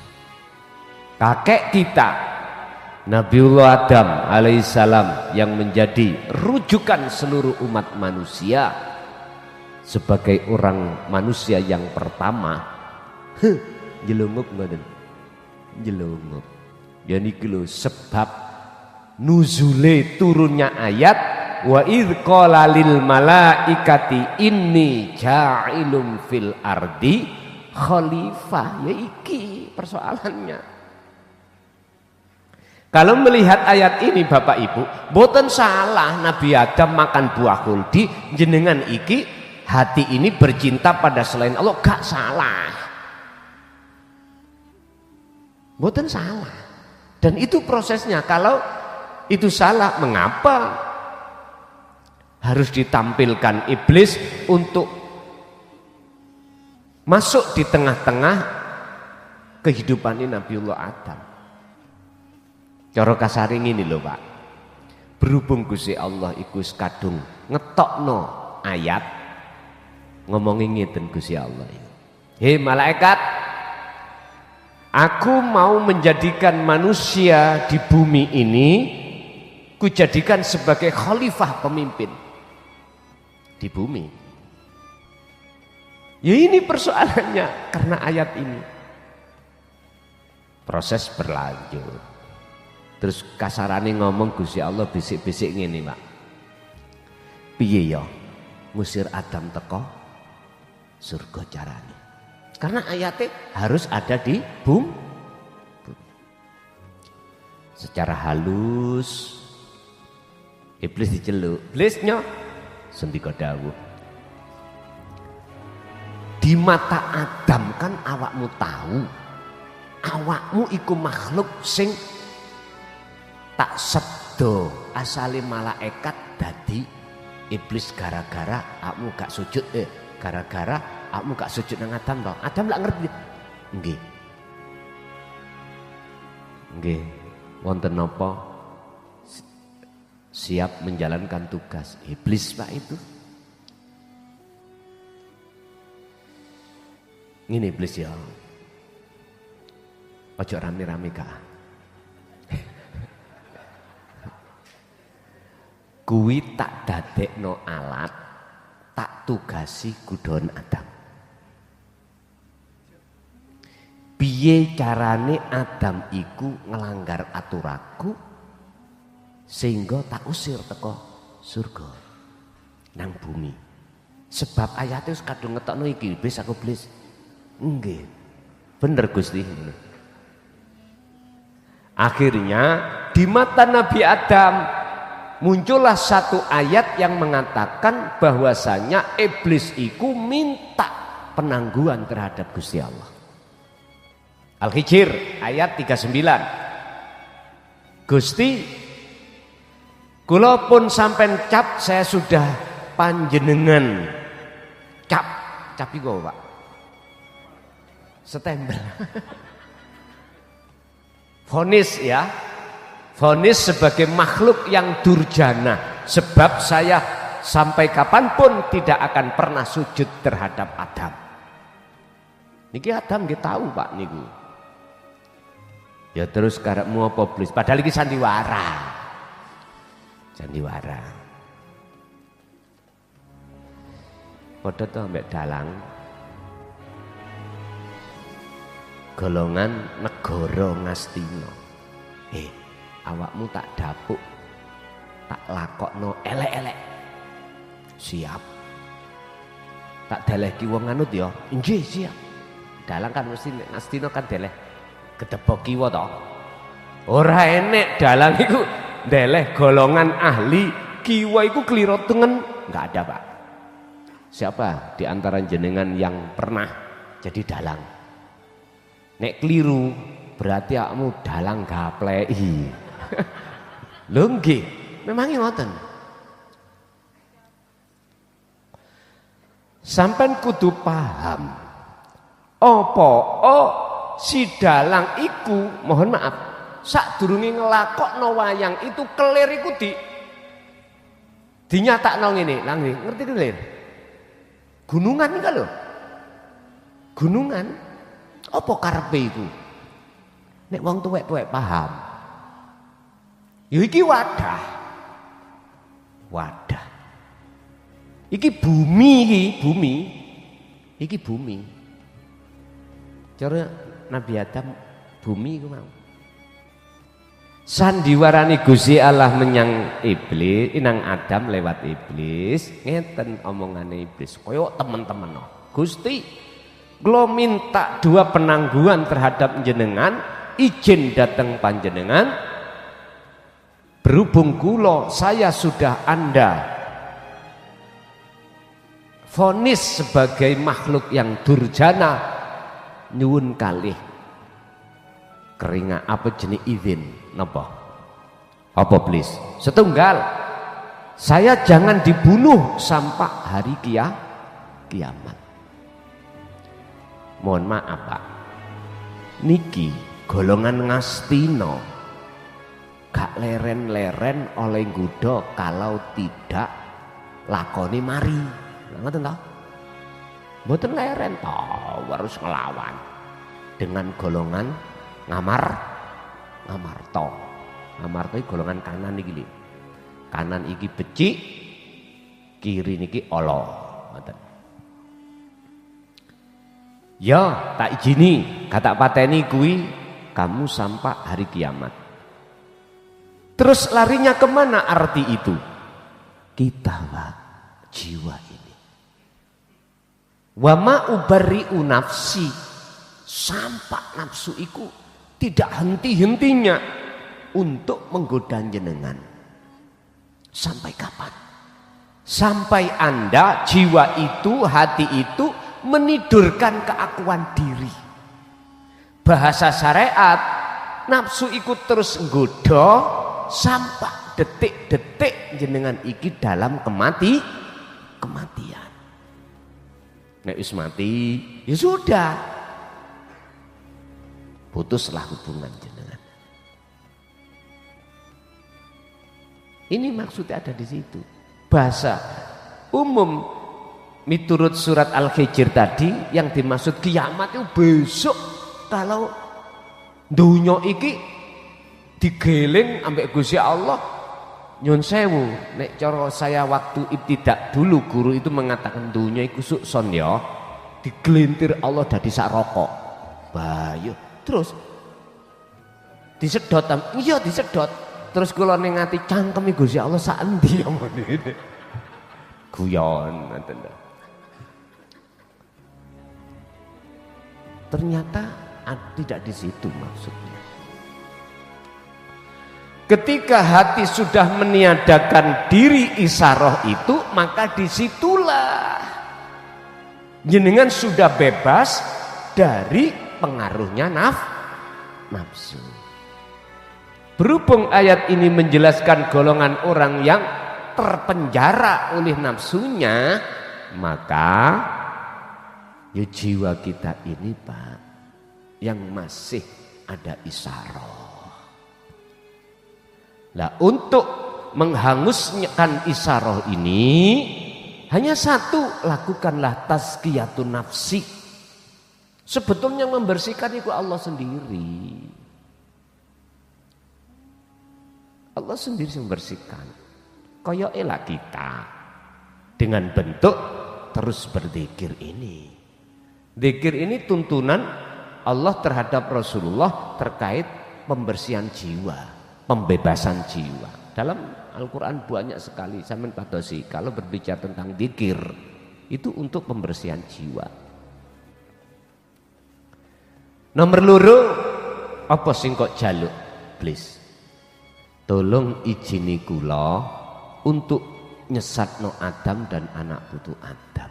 Kakek kita Nabiullah Adam alaihissalam yang menjadi rujukan seluruh umat manusia sebagai orang manusia yang pertama, jelungup mboten, jelungup. Ya niki lho sebab nuzule turunnya ayat wa idz qala lil malaikati inni ja'ilum fil ardi khalifah. Ya iki persoalannya. Kalau melihat ayat ini Bapak Ibu, boten salah Nabi Adam makan buah khuldi, jenengan iki hati ini bercinta pada selain Allah, gak salah, boten salah. Dan itu prosesnya. Kalau itu salah, mengapa harus ditampilkan iblis untuk masuk di tengah-tengah kehidupan Nabiullah Adam? Cara kasare ngene lho Pak, berhubung Gusti Allah iku kadung ngetokno ayat ngomongin ngeten Gusti Allah, hei malaikat, aku mau menjadikan manusia di bumi ini, kujadikan sebagai khalifah, pemimpin di bumi. Ya ini persoalannya, karena ayat ini. Proses berlanjut. Terus kasarane ngomong Gusti Allah bisik-bisik ngene Pak, piye ya ngusir Adam teko surga carane? Karena ayatnya harus ada di bumi. Secara halus iblis diceluk, iblisnya sendika dawuh, di mata Adam kan awakmu tahu, awakmu iku makhluk sing tak sedo asale malaikat dadi iblis gara-gara awakmu gak sujud, gara-gara awakmu gak sujud nang Adam toh. Adam lak ngerti. Nggih. Nggih. Wonten napa siap menjalankan tugas iblis Pak itu. Ngene iblis ya. Ojo rame-rame Kak. Kuwi tak dadekno alat, tak tugasi kudon Adam. Piye carane Adam iku ngelanggar aturaku sehingga tak usir teko surga nang bumi. Sebab ayatnya wis kadung ngetokno iki, iblis aku iblis. Nggih. Bener Gusti. Akhirnya di mata Nabi Adam muncullah satu ayat yang mengatakan bahwasanya iblis iku minta penangguhan terhadap Gusti Allah. Al-Hijr ayat 39. Gusti, kula pun sampean cap, saya sudah panjenengan cap. Cap iku Pak. Stempel. Vonis ya. Vonis sebagai makhluk yang durjana, sebab saya sampai kapanpun tidak akan pernah sujud terhadap Adam. Niki Adam nggih tahu Pak niku. Ya terus karepmu apa iblis? Padahal iki sandiwara. Sandiwara. Padha to mbek dalang. Golongan negara Ngastina. Awakmu tak dapuk, tak lakokno elek-elek. Siap. Tak delehki wong anut ya. Nggih siap. Dalang kan mesti Ngastina kan deleh Ketepok kiwa to. Ora enek dalang iku ndeleh golongan ahli kiwa iku kliro tengen, enggak ada, Pak. Siapa di antara jenengan yang pernah jadi dalang? Nek keliru berarti kamu dalang gapleki. Lho nggih, memang ngoten. Sampeyan kudu paham. Apa si dalang iku, mohon maaf, sadurunge ngelakokno wayang itu kelir iku dinyatakno ngene, lha ngerti kelir? Gunungan iki lho. Gunungan apa karepe iku? Nek wong tuwek-tuwek paham. Ya iki wadah. Wadah. Iki bumi iki, bumi. Iki bumi. Cara Nabi Adam bumi iku mau. Sandiwarani Gusti Allah menyang iblis, inang Adam lewat iblis, ngeten omongane iblis. Koyo temen-temen no. Gusti, kula minta 2 penangguhan terhadap jenengan, izin datang panjenengan. Berhubung kula saya sudah Anda vonis sebagai makhluk yang durjana, nyuwun kalih keringat apa jenis izin napa? Apa please? Setunggal, saya jangan dibunuh sampai hari kiamat. Mohon maaf Pak, niki golongan Ngastina gak leren-leren oleh nggodha kalau tidak lakoni mari. Ngoten ta? Mboten leren to, harus ngelawan dengan golongan ngamarta. Ngamarta iki golongan kanan iki lho. Kanan iki becik, kiri niki ala. Ngoten. Ya, tak izini, kata pateni kuwi kamu sampai hari kiamat. Terus larinya kemana arti itu? Kita Pak, jiwa ini. Wa ma ubarri'u nafsi, sampai nafsu iku tidak henti-hentinya untuk menggoda jenengan. Sampai kapan? Sampai Anda, jiwa itu, hati itu menidurkan keakuan diri. Bahasa syariat, nafsu ikut terus nggoda sampai detik-detik jenengan iki dalam kematian. Nek wis mati, ya sudah. Putuslah hubungan jenengan. Ini maksudnya ada di situ. Bahasa umum miturut surat Al-Hijr tadi yang dimaksud kiamat itu besok kalau dunya iki digeling ambek Gusti Allah. Nyun sewu, nek cara saya waktu ibtidak dulu guru itu mengatakan dunia iku sukson ya, digelintir Allah dadi sak rokok. Bayu, terus disedot, iya disedot. Terus kula ning ati cangkeme Gusti Allah sak endi omone. Guyon ngoten. Ternyata tidak di situ maksudnya. Ketika hati sudah meniadakan diri isaroh itu, maka disitulah jenengan sudah bebas dari pengaruhnya nafsu. Berhubung ayat ini menjelaskan golongan orang yang terpenjara oleh nafsunya, maka ya jiwa kita ini Pak yang masih ada isaroh. Nah, untuk menghanguskan isaroh ini hanya satu, lakukanlah tazkiyatun nafsi. Sebetulnya membersihkan itu Allah sendiri. Allah sendiri membersihkan. Koyokelah kita dengan bentuk terus berzikir ini. Zikir ini tuntunan Allah terhadap Rasulullah terkait pembersihan jiwa. Pembebasan jiwa. Dalam Al-Quran banyak sekali sampeyan padosi kalau berbicara tentang dzikir itu untuk pembersihan jiwa. Nomor loro, apa sing kok jaluk? Please. Tolong izini kula untuk nyesatno Adam dan anak putu Adam.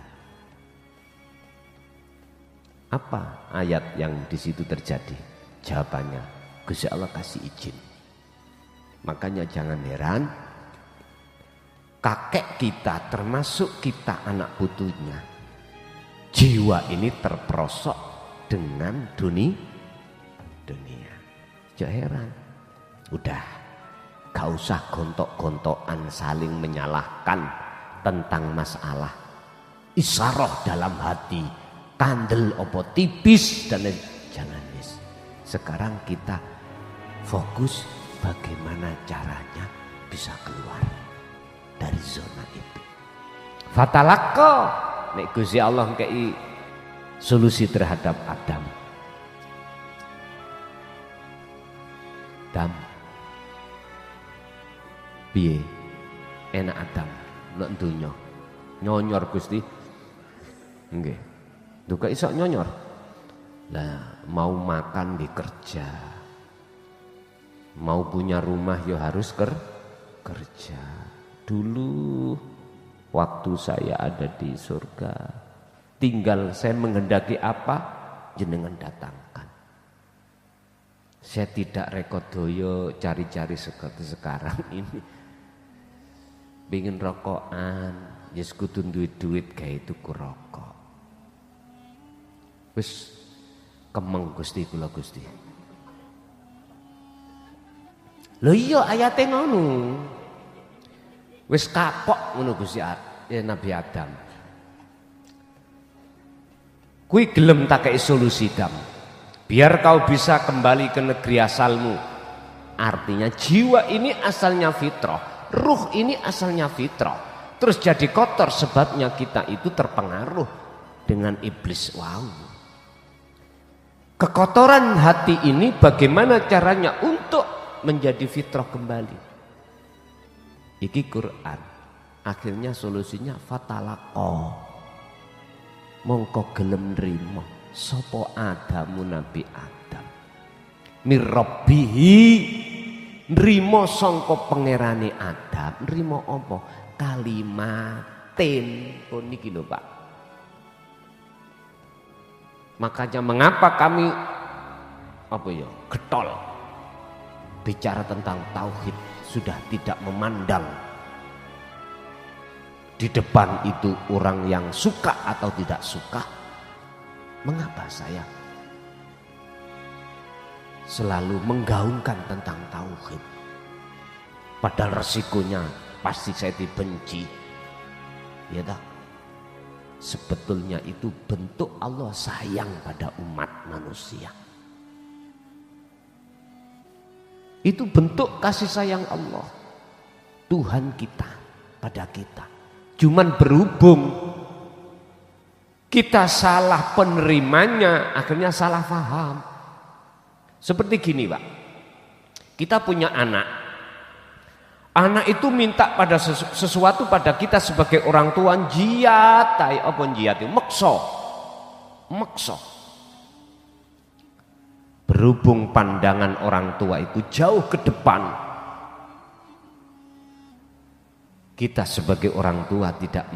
Apa ayat yang di situ terjadi? Jawabannya, Gusti Allah kasih izin. Makanya jangan heran kakek kita termasuk kita anak putunya, jiwa ini terperosok dengan dunia. Jangan heran. Udah, gak usah gontok-gontokan saling menyalahkan tentang masalah isaroh dalam hati, kandel opo tipis dan jangan wis. Sekarang kita fokus bagaimana caranya bisa keluar dari zona itu. Fatalaqqa, nek Gusti Allah kei solusi terhadap Adam. Adam, piye enak Adam nek donya nyonyor Gusti nggih duka iso nyonyor lah, mau makan di kerja, mau punya rumah ya harus kerja. Dulu waktu saya ada di surga, tinggal saya menghendaki apa jenengan datangkan. Saya tidak rekodoyo cari-cari seperti sekarang ini. Pengen rokokan, yes kudu duit kayak tuku rokok. Wis kemeng Gusti kula Gusti. Lho iya ayate ngono. Wis kapok ngono Gusti Nabi Adam. Kuwi gelem tak kei solusi Dam. Biar kau bisa kembali ke negeri asalmu. Artinya jiwa ini asalnya fitrah, ruh ini asalnya fitrah. Terus jadi kotor sebabnya kita itu terpengaruh dengan iblis. Wow. Kekotoran hati ini bagaimana caranya untuk menjadi fitrah kembali? Iki Quran. Akhirnya solusinya fatalaqqa. Mongko gelem nrimo sapa Adamu Nabi Adam mirrabbihi, nrimo sangka pangerane Adam. Nrimo apa? Kalimatin. Oh niki lho Pak. Makanya mengapa kami getol bicara tentang tauhid, sudah tidak memandang di depan itu orang yang suka atau tidak suka. Mengapa saya selalu menggaungkan tentang tauhid? Padahal resikonya pasti saya dibenci. Ya tak? Sebetulnya itu bentuk Allah sayang pada umat manusia. Itu bentuk kasih sayang Allah, Tuhan kita pada kita. Cuman berhubung kita salah penerimanya, akhirnya salah paham. Seperti gini Pak, kita punya anak. Anak itu minta pada sesuatu pada kita sebagai orang tua, jiat, apa jiat itu makso. Berhubung pandangan orang tua itu jauh ke depan, kita sebagai orang tua tidak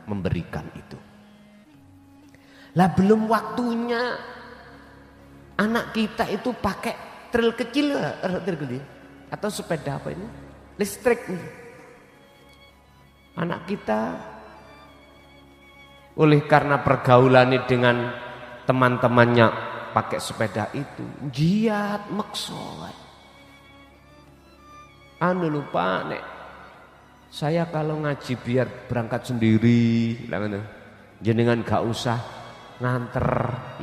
memberikan itu. Lah belum waktunya anak kita itu pakai tril kecil atau sepeda apa ini? Listrik nih. Anak kita oleh karena pergaulan dengan teman-temannya pakai sepeda itu, jiat makso. Anu lupa nek saya kalau ngaji biar berangkat sendiri, jenengan gak usah nganter,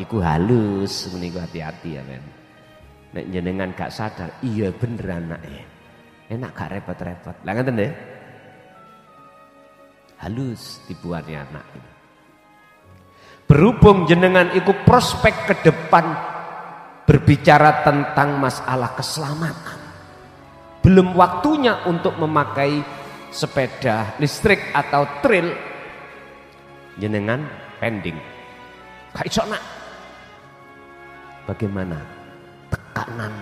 iku halus, meniku hati-hati ya men. Nek jenengan gak sadar, iya bener anaknya, enak gak repot-repot. Lah ngeten deh, halus dibuatnya anak ini. Berhubung jenengan iku prospek ke depan berbicara tentang masalah keselamatan, belum waktunya untuk memakai sepeda listrik atau trail, jenengan pending. Kak iso nak, bagaimana? tekanan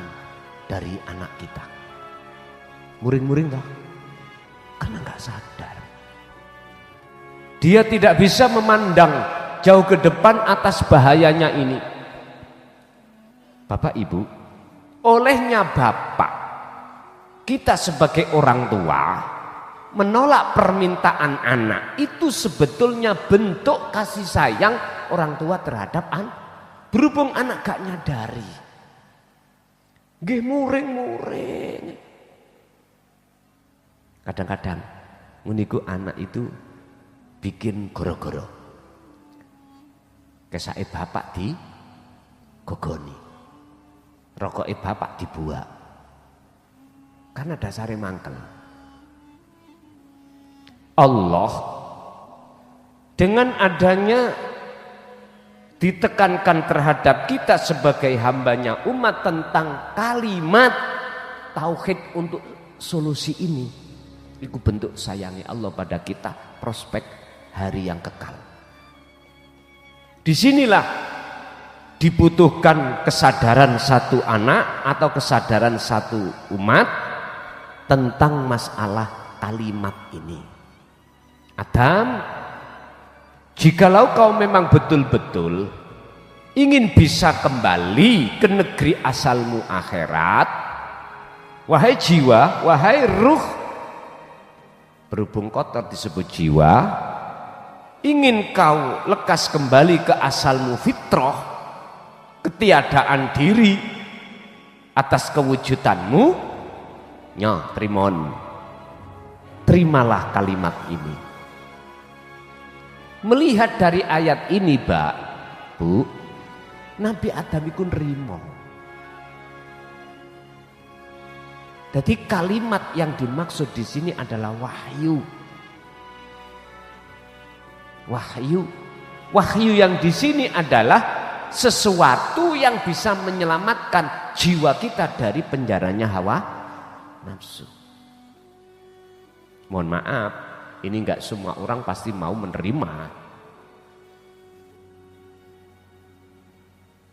dari anak kita. Muring-muring toh? Karena nggak sadar. Dia tidak bisa memandang jauh ke depan atas bahayanya ini. Bapak Ibu, olehnya Bapak, kita sebagai orang tua menolak permintaan anak itu sebetulnya bentuk kasih sayang orang tua terhadap anak. Berhubung anak gak nyadari, nggih muring-muring. Kadang-kadang nguniku anak itu bikin goro-goro. Kesake bapak di gogoni, rokoke bapak dibuak. Karena dasare mangkel. Allah dengan adanya ditekankan terhadap kita sebagai hambanya umat tentang kalimat tauhid untuk solusi ini, itu bentuk sayangnya Allah pada kita, prospek hari yang kekal. Disinilah dibutuhkan kesadaran satu anak atau kesadaran satu umat tentang masalah kalimat ini. Adam, jikalau kau memang betul-betul ingin bisa kembali ke negeri asalmu akhirat, wahai jiwa, wahai ruh, berhubung kotor disebut jiwa, ingin kau lekas kembali ke asalmu fitrah, ketiadaan diri atas kewujudanmu, terimalah kalimat ini. Melihat dari ayat ini, Mbak, Bu, Nabi Adam itu nerimo. Jadi kalimat yang dimaksud di sini adalah wahyu. Wahyu. Wahyu yang di sini adalah sesuatu yang bisa menyelamatkan jiwa kita dari penjaranya hawa nafsu. Mohon maaf, ini enggak semua orang pasti mau menerima.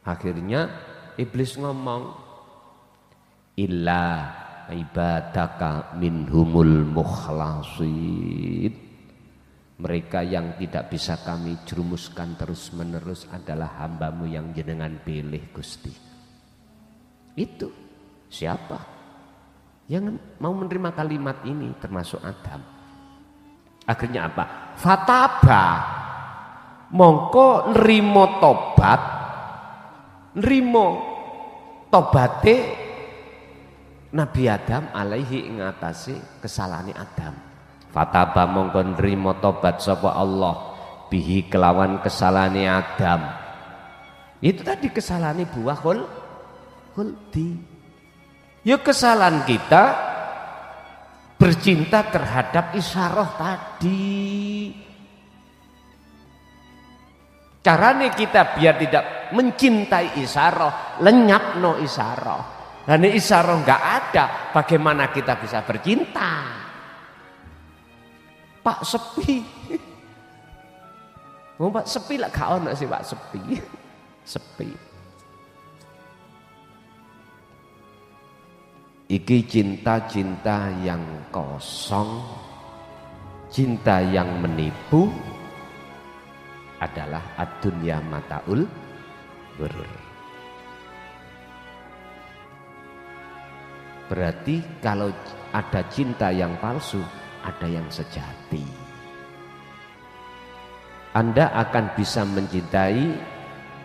Akhirnya iblis ngomong, illa ibadaka minhumul mukhlasin. Mereka yang tidak bisa kami jerumuskan terus menerus adalah hambamu yang jenengan pilih Gusti. Itu siapa yang mau menerima kalimat ini, termasuk Adam. Akhirnya apa? Fataba, mongko nrimo tobat, nrimo tobate Nabi Adam alaihi ngatasi kesalahan Adam. Fataba mongko nrimo tobat sapa Allah bihi kelawan kesalahan Adam. Itu tadi kesalahan buah khuldi. Ya kesalahan kita bercinta terhadap isyarah tadi. Caranya kita biar tidak mencintai isyarah, lenyapno isyarah. Dan isyarah enggak ada, bagaimana kita bisa bercinta? Pak sepi. Mau Pak sepi lah gak ono sih Pak sepi. Sepi. Iki cinta-cinta yang kosong, cinta yang menipu adalah ad-dunya mataul ghurur. Berarti kalau ada cinta yang palsu, ada yang sejati. Anda akan bisa mencintai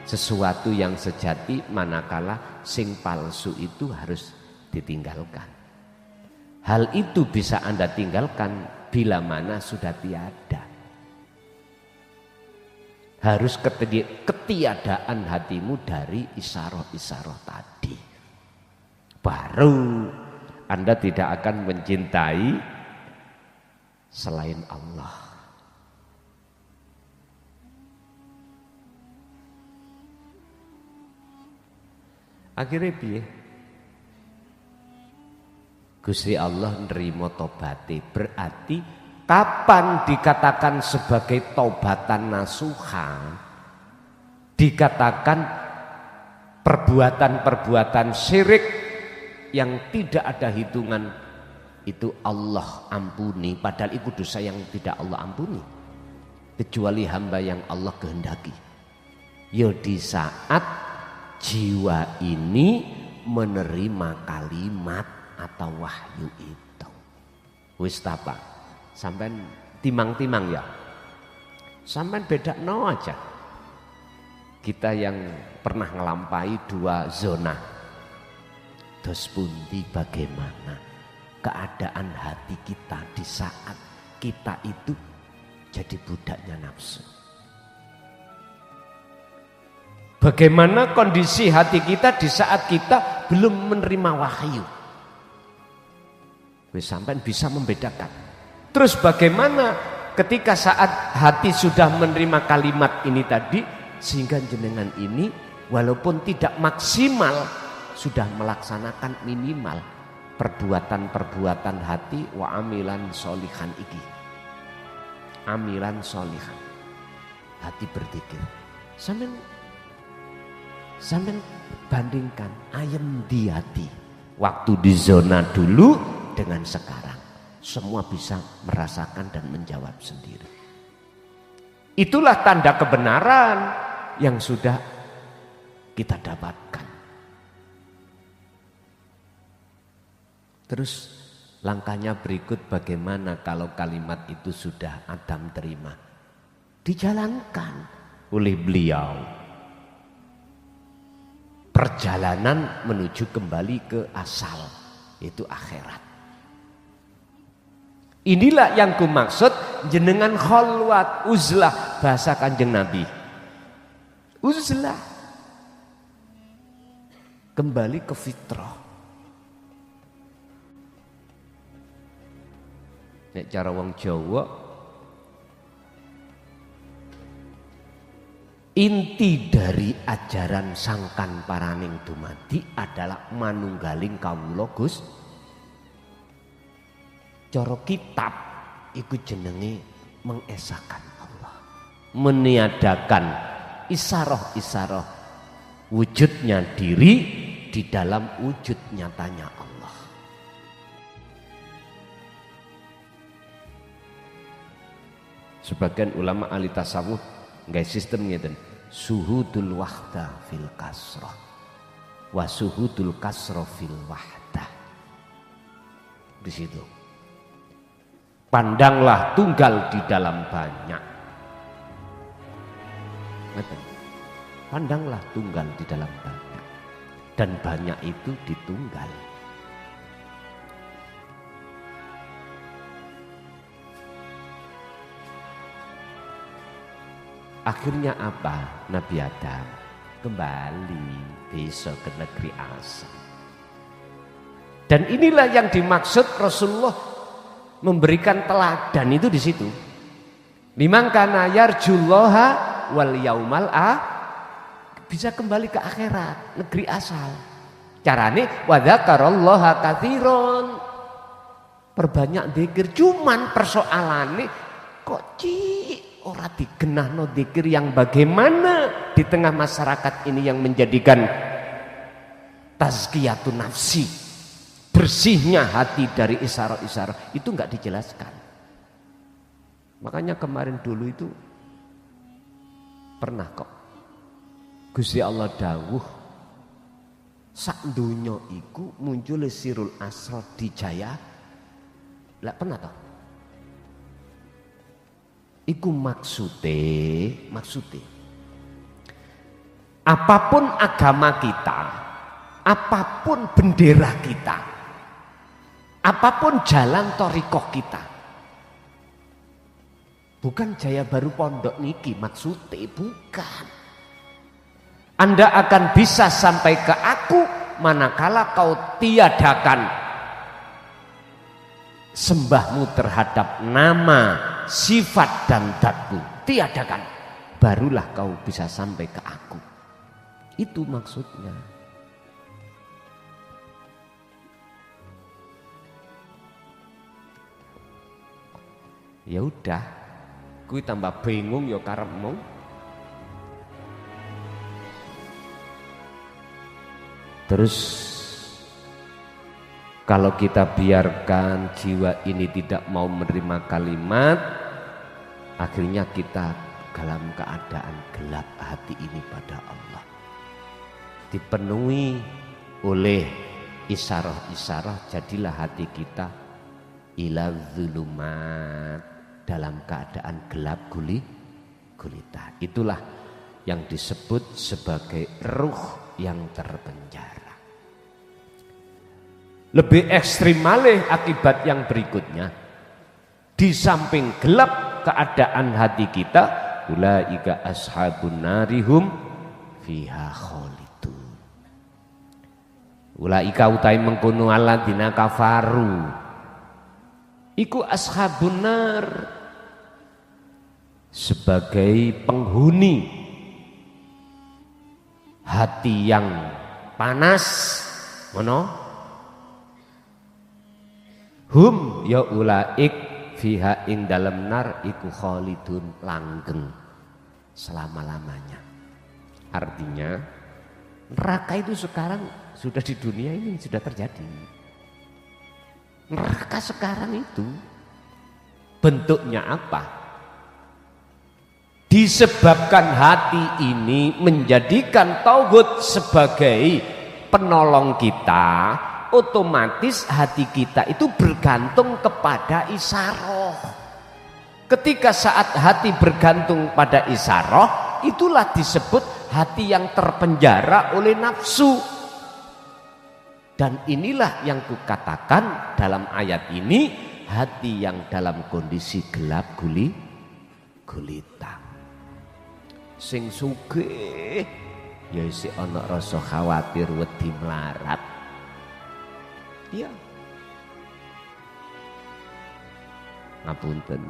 sesuatu yang sejati manakala sing palsu itu harus ditinggalkan. Hal itu bisa Anda tinggalkan bila mana sudah tiada. Harus ketiadaan hatimu dari isyarah-isyarah tadi. Baru Anda tidak akan mencintai selain Allah. Akhirnya piye? Gusti Allah nerima tobate. Berarti kapan dikatakan sebagai taubatan nasuha? Dikatakan perbuatan-perbuatan syirik yang tidak ada hitungan itu Allah ampuni, padahal itu dosa yang tidak Allah ampuni kecuali hamba yang Allah kehendaki. Ya di saat jiwa ini menerima kalimat atau wahyu itu. Wis apa? Sampean timang-timang ya. Sampean beda no aja. Kita yang pernah ngelampai 2 zona. Dos pundi bagaimana keadaan hati kita di saat kita itu jadi budaknya nafsu. Bagaimana kondisi hati kita di saat kita belum menerima wahyu. Sampai bisa membedakan. Terus bagaimana ketika saat hati sudah menerima kalimat ini tadi, sehingga jenengan ini walaupun tidak maksimal sudah melaksanakan minimal perbuatan-perbuatan hati wa amilan solihan iki. Amilan solihan. Hati berzikir. Sampeyan bandingkan ayem di hati waktu di zona dulu dengan sekarang. Semua bisa merasakan dan menjawab sendiri. Itulah tanda kebenaran yang sudah kita dapatkan. Terus langkahnya berikut, bagaimana kalau kalimat itu sudah Adam terima? Dijalankan oleh beliau. Perjalanan menuju kembali ke asal, yaitu akhirat. Inilah yang kumaksud jenengan kholwat, uzlah, bahasa Kanjeng Nabi. Uzlah. Kembali ke fitrah. Nek cara wong Jawa, inti dari ajaran sangkan paraning dumadi adalah manunggaling kawula Gusti. Cara kitab iku jenenge mengesahkan Allah, meniadakan isyaroh-isyaroh wujudnya diri di dalam wujud nyatanya Allah. Sebagian ulama ahli tasawuf nggak sistem ngeten, suhudul wahda fil kasrah wa suhudul kasrah fil wahdah. Di situ pandanglah tunggal di dalam banyak. Pandanglah tunggal di dalam banyak, dan banyak itu ditunggal. Akhirnya apa? Nabi Adam kembali besok ke negeri asal. Dan inilah yang dimaksud Rasulullah memberikan teladan itu di situ. Liman kana yarjullaha wal yaumal bisa kembali ke akhirat, negeri asal. Carane wa dzakarallaha katsiran. Perbanyak zikir, cuman persoalane kok ora digenahno zikir yang bagaimana di tengah masyarakat ini yang menjadikan tazkiyatun nafsi, bersihnya hati dari isyarat-isyarat itu enggak dijelaskan. Makanya kemarin dulu itu pernah kok Gusti Allah dawuh sak donya iku muncul sirul asrar di Jaya. Lah pernah toh? Iku maksude apapun agama kita, apapun bendera kita, apapun jalan thariqah kita, bukan Jaya Baru Pondok niki maksude, bukan. Anda akan bisa sampai ke aku manakala kau tiadakan sembahmu terhadap nama, sifat dan zatmu, tiadakan, barulah kau bisa sampai ke aku. Itu maksudnya. Ya udah, kui tambah bingung ya karepmu. Terus kalau kita biarkan jiwa ini tidak mau menerima kalimat, akhirnya kita dalam keadaan gelap hati ini pada Allah, dipenuhi oleh isyarah-isyarah, jadilah hati kita ila zulumat, dalam keadaan gelap gulita. Itulah yang disebut sebagai ruh yang terpenjara. Lebih ekstrim malih akibat yang berikutnya, di samping gelap keadaan hati kita, ulaika ashabun narihum fiha khalidun. Ulaika utai mengkono alladzina kafaru iku ashabun nar, sebagai penghuni hati yang panas, mono hum ya ulaik fiha ing dalam nar iku khalidun, langgeng selama-lamanya. Artinya neraka itu sekarang sudah di dunia ini sudah terjadi. Neraka sekarang itu bentuknya apa? Disebabkan hati ini menjadikan tauhid sebagai penolong kita, otomatis hati kita itu bergantung kepada isyarah. Ketika saat hati bergantung pada isyarah, itulah disebut hati yang terpenjara oleh nafsu. Dan inilah yang kukatakan dalam ayat ini, hati yang dalam kondisi gelap gulita. Sing sugih ya isih ana rasa khawatir wedi melarat. Iya. Ngapunten.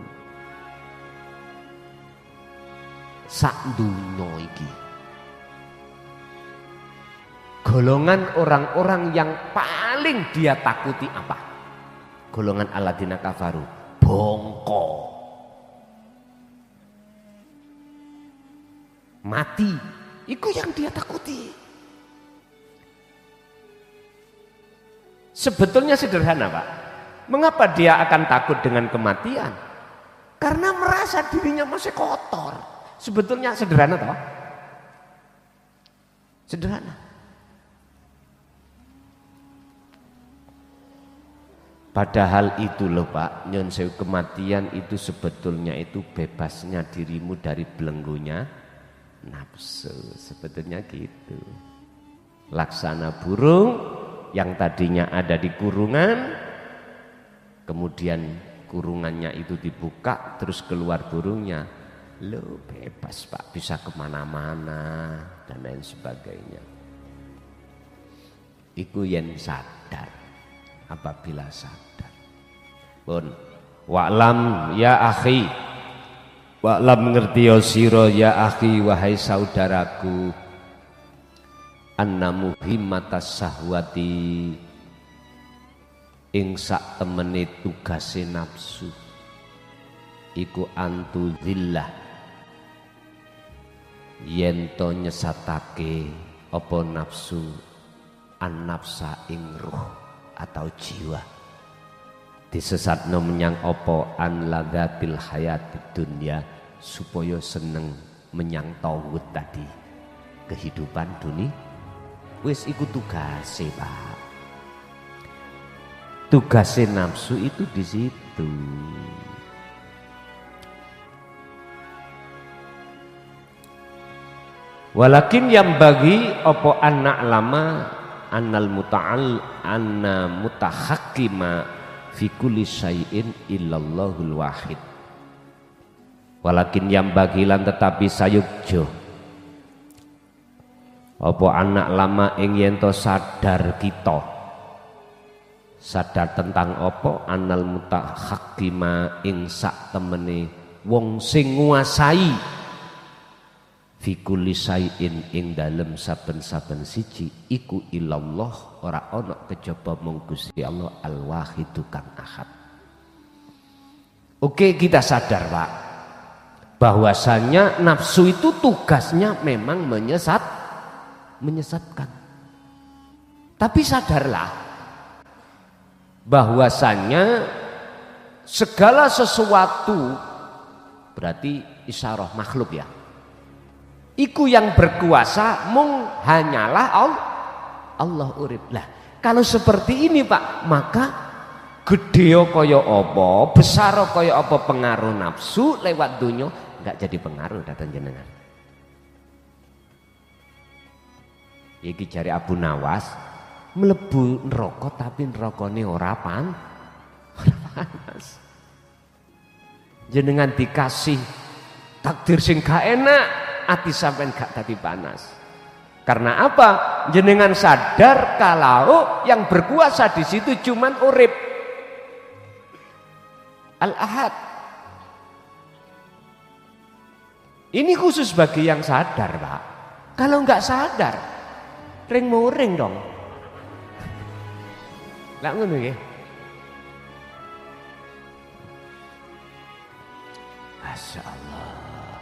Sak dunya iki golongan orang-orang yang paling dia takuti apa? Golongan alladzina kafaru, bongko. Mati, itu yang dia takuti. Sebetulnya sederhana, Pak. Mengapa dia akan takut dengan kematian? Karena merasa dirinya masih kotor. Sebetulnya sederhana toh? Sederhana. Padahal itu loh Pak, nyon sewu, kematian itu sebetulnya itu bebasnya dirimu dari belenggunya nafsu. Sebetulnya gitu. Laksana burung yang tadinya ada di kurungan, kemudian kurungannya itu dibuka, terus keluar burungnya. Lo bebas Pak, bisa kemana-mana dan lain sebagainya. Iku yen sadar, apabila sadar. Pun wa'lam ya akhi, wa'lam ngerti ya sira ya akhi, wahai saudaraku, anna muhimmatas sahwati, ing sak temene tugase nafsu iku antu zillah, yen to nyesatake apa nafsu an nafsa ing ruh atau jiwa, disesatno menyang apa an ladatil hayatid dunya, supaya seneng menyang tauhid tadi, kehidupan dunia. Wis iku tugase Pak. Tugase nafsu itu di situ. Walakin yang bagi apa anak lama annal muta'al anna mutahakkima fi kulli syai'in illallahul wahid. Walakin yang bagilan tetapi sayukjo apa anak lama ing yen to sadar kita, sadar tentang apa annal mutahakkima ing sak temene wong sing nguasai fi kulli syai'in ing dalem saben-saben siji iku illallah, ora ana kejaba mung Gusti Allah al-wahidu kang ahad. Oke, kita sadar Pak, bahwasanya nafsu itu tugasnya memang menyesatkan. Tapi sadarlah bahwasannya segala sesuatu berarti isyarah makhluk ya. Iku yang berkuasa mung hanyalah Allah urip. Lah, kalau seperti ini Pak, maka gede kaya apa, besar kaya apa pengaruh nafsu lewat dunia enggak jadi pengaruh datang jenengan. Iki jari Abu Nawas mlebu neraka tapi nerakane ora panas. Jenengan dikasih takdir sing gak enak, ati sampean gak dadi panas. Karena apa? Jenengan sadar kalau yang berkuasa di situ cuman urip. Al-Ahad. Ini khusus bagi yang sadar, Pak. Kalau nggak sadar, ring muring dong. Lah ngono nggih. Masya Allah.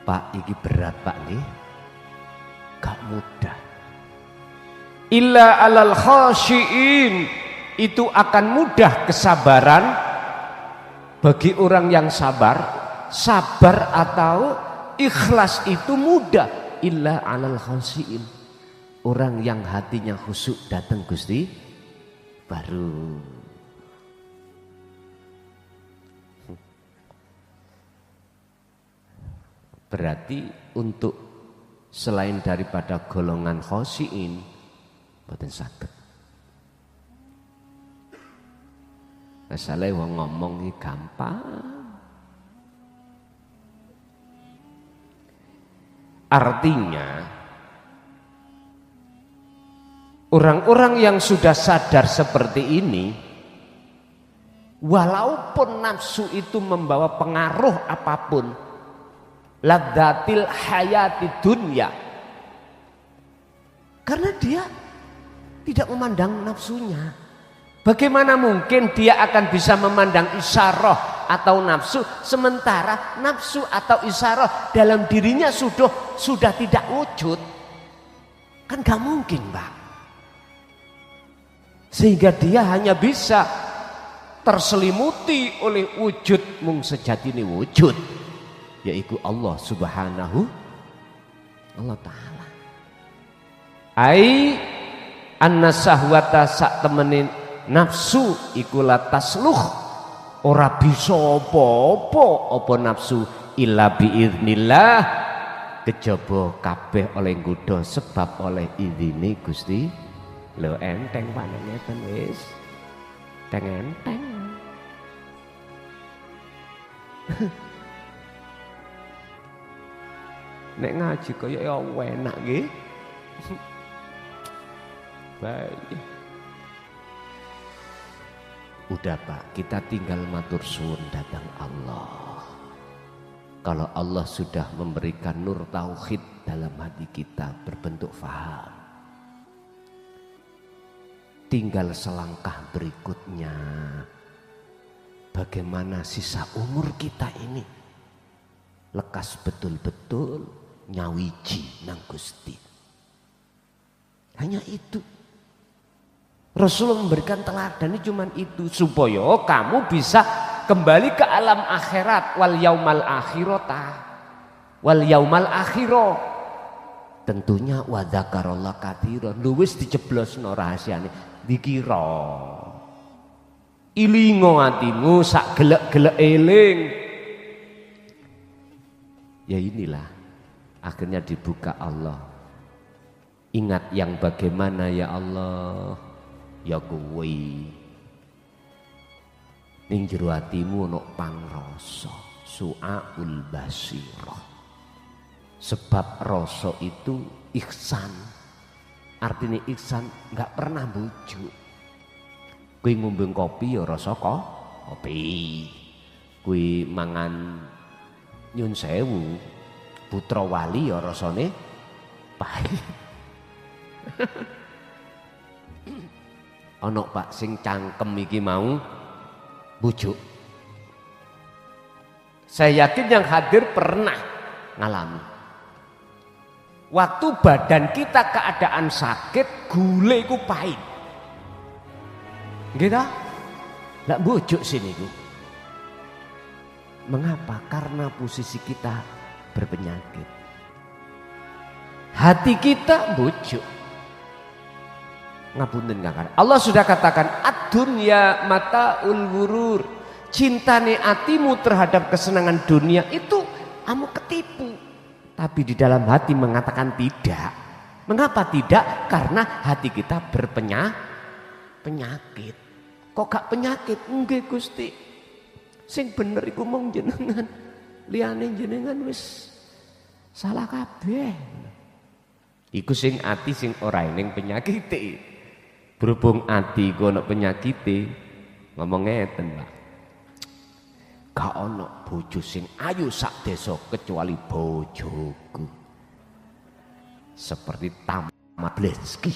Pak, iki berat Pak nih. Gak mudah. Illa alal khashiin, itu akan mudah kesabaran bagi orang yang sabar. Sabar atau ikhlas itu mudah. Illa alal khashiin, orang yang hatinya khusyuk datang Gusti baru. Berarti untuk selain daripada golongan khosyiin mboten saged. Asale wong ngomong iki gampang. Artinya orang-orang yang sudah sadar seperti ini, walaupun nafsu itu membawa pengaruh apapun, ladzatil hayati dunya, karena dia tidak memandang nafsunya. Bagaimana mungkin dia akan bisa memandang isyarah atau nafsu sementara nafsu atau isyarah dalam dirinya sudah tidak wujud? Kan gak mungkin, Pak. Sehingga dia hanya bisa terselimuti oleh wujud mung sejatine wujud, yaitu Allah Subhanahu wa Ta'ala. Ai anna sahwata sak temenin nafsu iku la tasluh, ora bisa apa-apa nafsu illa biiznillah, kejaba kabeh oleh nggodha sebab oleh izine Gusti. Lho enteng panen ngeten wis. Enteng. Nek ngaji kaya ya enak nggih. Baik. Udah Pak, kita tinggal matur suwun datang Allah. Kalau Allah sudah memberikan nur tauhid dalam hati kita berbentuk faham, tinggal selangkah berikutnya. Bagaimana sisa umur kita ini lekas betul-betul nyawiji nang Gusti. Hanya itu. Rasulullah memberikan teladan ini cuman itu, supaya kamu bisa kembali ke alam akhirat, wal yaumal akhirah. Tentunya wa dzakarallah katsiran. Lu wis dijeblosno rahasiane, dikira. Ilingo atimu sak gelek-gelek eling. Ya inilah akhirnya dibuka Allah. Ingat yang bagaimana ya Allah? Ya kuwi ning jero atimu ana pangrasa su'aul basirah. Sebab rasa itu ihsan. Artinya ihsan enggak pernah bujuk. Kuwi ngombe kopi ya rasa kopi. Kuwi mangan nyun sewu putra wali ya rasane pahit. Ana Pak sing cangkem iki mau bujuk. Saya yakin yang hadir pernah ngalami. Waktu badan kita keadaan sakit, gule iku pahit. Nggih ta? Lah mbujuk sini iku. Mengapa? Karena posisi kita berpenyakit. Hati kita mbujuk. Ngapunten Kakang. Allah sudah katakan ad-dunya mataul ghurur. Cintane hatimu terhadap kesenangan dunia itu kamu ketipu. Tapi di dalam hati mengatakan tidak. Mengapa tidak? Karena hati kita berpenyakit. Kok gak penyakit? Nggih Gusti. Sing bener iku mung jenengan. Liyane jenengan wis salah kabeh. Iku sing ati sing ora ning penyakite. Berhubung ati ku ana penyakite, ngomong ngeten, Pak. Gak ono bojo sing ayu sak desa kecuali bojoku. Seperti Tamat Bleski.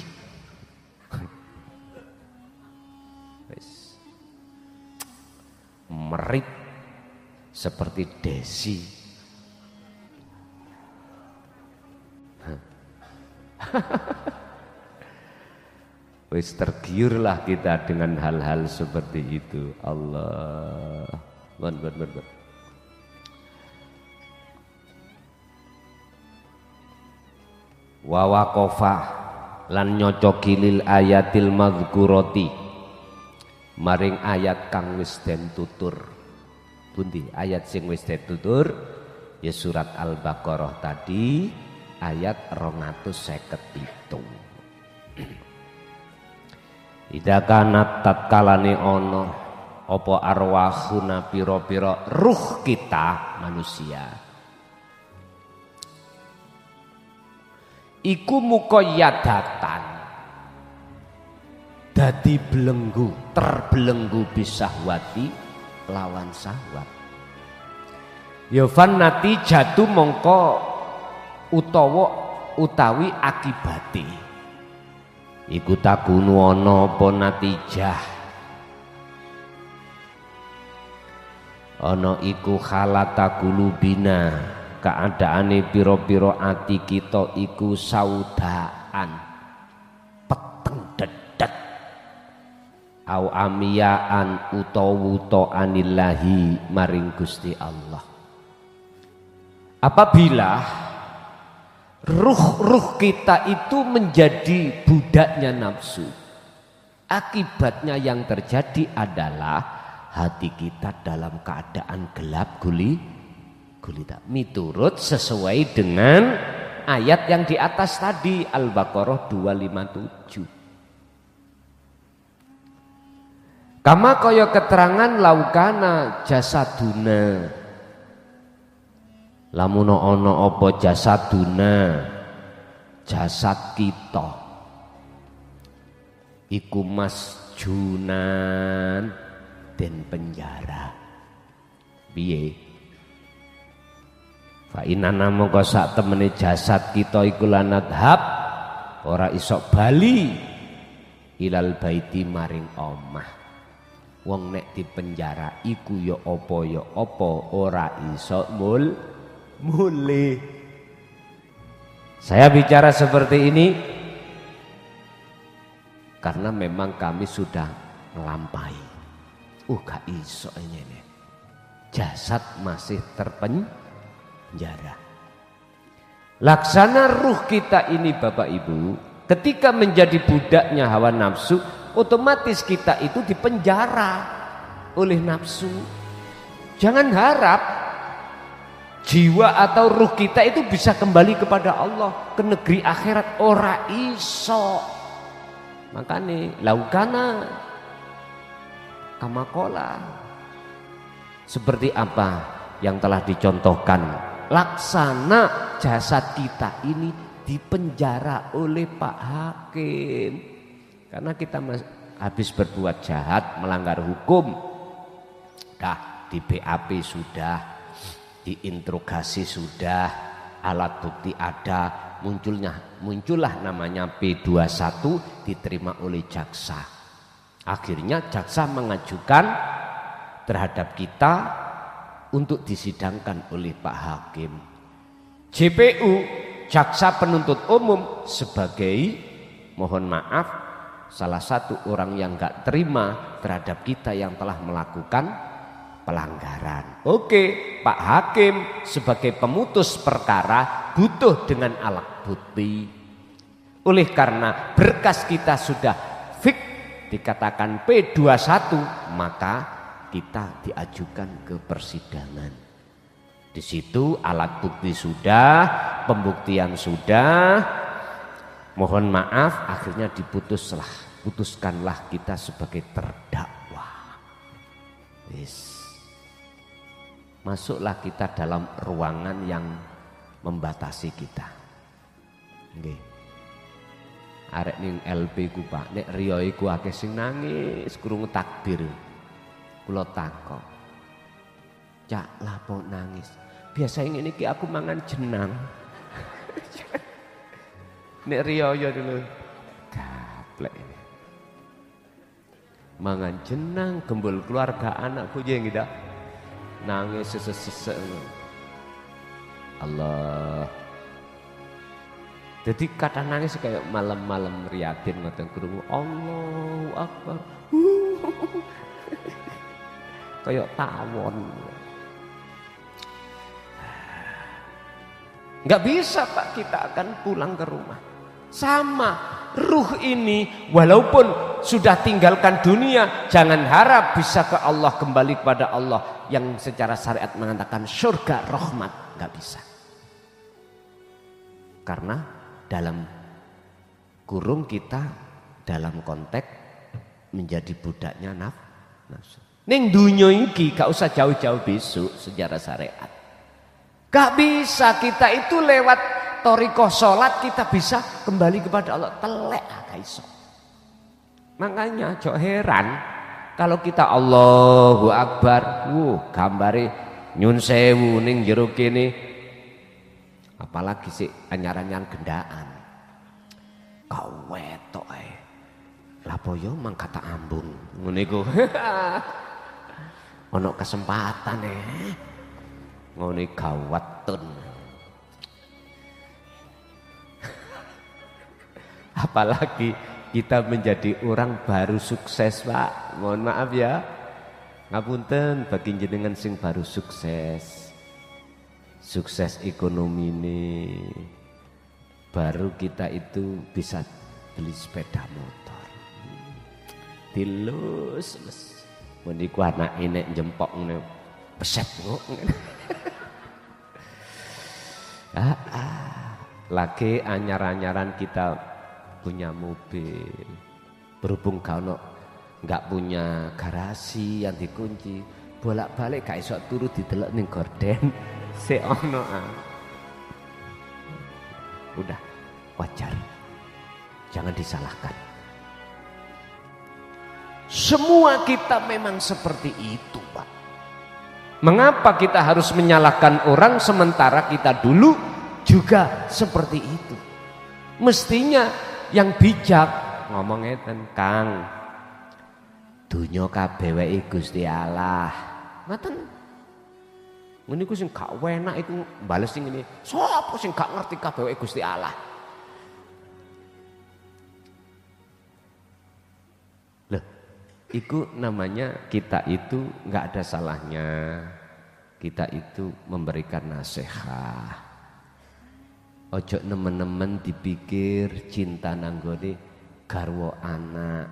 Merit seperti Desi. Wis tergiurlah kita dengan hal-hal seperti itu. Allah. Bon. Wa waqafa lan nyocoki lil ayatil madhkurati maring ayat kang wis den tutur. Pundi ayat sing wis den tutur? Ya surat Al-Baqarah tadi ayat 217. Ida kanat tatkalane ono apa arwahuna pira-pira ruh kita manusia iku muqayyadatan dadi belenggu terbelenggu bisahwati lawan syahwat ya fannati jatuh mongko utawi akibate iku takunu ana apa natijah ana iku khalata kulubina keadaane pira-pira ati kita iku saudaan peteng dedet au amiyaan utawa anillahi maring Gusti Allah. Apabila ruh kita itu menjadi budaknya nafsu, akibatnya yang terjadi adalah hati kita dalam keadaan gelap gulita. Miturut sesuai dengan ayat yang di atas tadi Al-Baqarah 257. Kama kaya keterangan laukana jasaduna lamun ana apa jasaduna jasad kita iku masjunan den penjara piye fa inana mongko sak temene jasad kita iku lanadhab ora isok bali ilal baiti maring omah wong nek di penjara iku ya apa ora isok mulih. Saya bicara seperti ini karena memang kami sudah melampaui. Gak iso ini. Jasad masih terpenjara. Laksana ruh kita ini Bapak Ibu, ketika menjadi budaknya hawa nafsu, otomatis kita itu dipenjara oleh nafsu. Jangan harap jiwa atau ruh kita itu bisa kembali kepada Allah, ke negeri akhirat. Ora iso. Makanya laukana kamakola seperti apa yang telah dicontohkan, laksana jasad kita ini dipenjara oleh Pak Hakim karena kita habis berbuat jahat, melanggar hukum, di BAP sudah, diinterogasi sudah, alat bukti ada, muncullah namanya P21 diterima oleh jaksa. Akhirnya jaksa mengajukan terhadap kita untuk disidangkan oleh Pak Hakim. JPU jaksa penuntut umum sebagai, mohon maaf, salah satu orang yang gak terima terhadap kita yang telah melakukan pelanggaran. Oke, Pak Hakim sebagai pemutus perkara butuh dengan alat bukti. Oleh karena berkas kita sudah fix dikatakan P21, maka kita diajukan ke persidangan. Di situ alat bukti sudah, pembuktian sudah, mohon maaf akhirnya putuskanlah kita sebagai terdakwa. Masuklah kita dalam ruangan yang membatasi kita. Nggih. Arek ning LP ku Pak, nek riyo iku akeh sing nangis krungu takbir. Kula takok. Cak lapo nangis? Biasa ngene iki aku mangan jenang. Nek riyo ya dulu. Gaplek ini. Mangan jenang, gembul keluarga anak bojo nggih nangis sesek-sesek. Allah. Jadi kata nangis kayak malam-malam Riyadin ngoten krungu Allahu Akbar. Kayak tawon. Enggak bisa Pak, kita akan pulang ke rumah. Sama ruh ini walaupun sudah tinggalkan dunia, jangan harap bisa ke Allah, kembali kepada Allah yang secara syariat mengatakan surga rahmat, enggak bisa. Karena dalam kurung kita dalam konteks menjadi budaknya nafsu. Ning dunya iki gak usah jauh-jauh besok sejarah syariat. Gak bisa kita itu lewat thariqah salat kita bisa kembali kepada Allah, telek gak iso. Makanya jok heran kalau kita Allahu Akbar, gambare nyun sewu ning jero kene. Apalagi sih anyar-anyar gendaan. Kau wetok ae. Lapo yo mang kata ambung ngene iku. Ono kesempatan ngene gawatun. Apalagi kita menjadi orang baru sukses, Pak. Mohon maaf ya. Ngapunten bagi jenengan sing baru sukses. Sukses ekonomi ini baru kita itu bisa beli sepeda motor dilus meniku anak ini jempok ini peset lagi anyar-anyaran kita punya mobil berhubung kalau nggak punya garasi yang dikunci bolak-balik gak iso turu didelok ning gorden seono udah wajar, jangan disalahkan. Semua kita memang seperti itu, Pak. Mengapa kita harus menyalahkan orang sementara kita dulu juga seperti itu? Mestinya yang bijak ngomong ngeten, Kang, dunya kabeh wae Gusti Allah. Ngoten. Ngene iku sing gak enak iku bales sing ngene. Sopo sing gak ngerti kabeh wae Gusti Allah. Loh, iku namanya kita itu enggak ada salahnya. Kita itu memberikan nasihat. Ojo nemen-nemen dipikir cinta nanggone garwa anak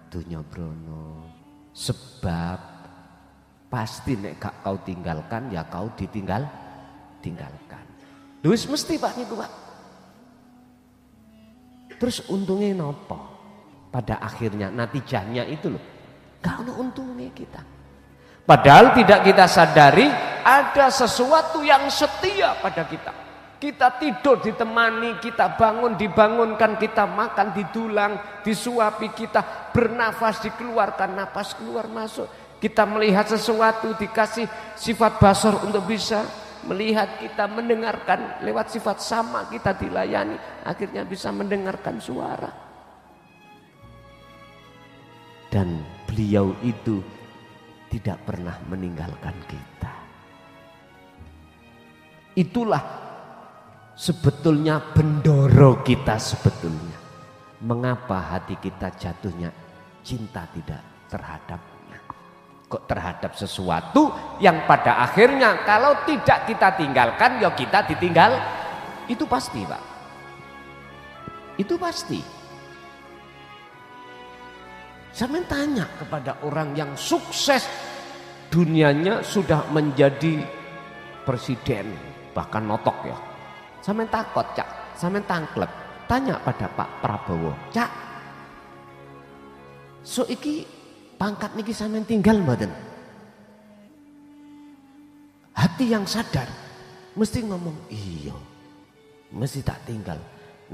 dunya brono. Sebab pasti nek gak kau tinggalkan ya kau tinggalkan. Wis mesti Pak niku Pak. Terus untungnya nopo? Pada akhirnya natijahnya itu loh. Gak ada untungnya kita. Padahal tidak kita sadari ada sesuatu yang setia pada kita. Kita tidur ditemani, kita bangun dibangunkan, kita makan didulang, disuapi, kita bernafas dikeluarkan, napas keluar masuk. Kita melihat sesuatu dikasih sifat basar untuk bisa melihat, kita mendengarkan lewat sifat sama kita dilayani, akhirnya bisa mendengarkan suara. Dan beliau itu tidak pernah meninggalkan kita. Itulah sebetulnya bendoro kita sebetulnya. Mengapa hati kita jatuhnya cinta tidak terhadapnya? Kok terhadap sesuatu yang pada akhirnya kalau tidak kita tinggalkan ya kita ditinggal. Itu pasti, Pak. Itu pasti. Saya tanya kepada orang yang sukses dunianya sudah menjadi presiden, bahkan notok ya. Saya takut, Cak. Saya tangklep. Tanya pada Pak Prabowo, Cak. So iki pangkat niki sampean tinggal mboten? Hati yang sadar mesti ngomong, iya. Mesti tak tinggal.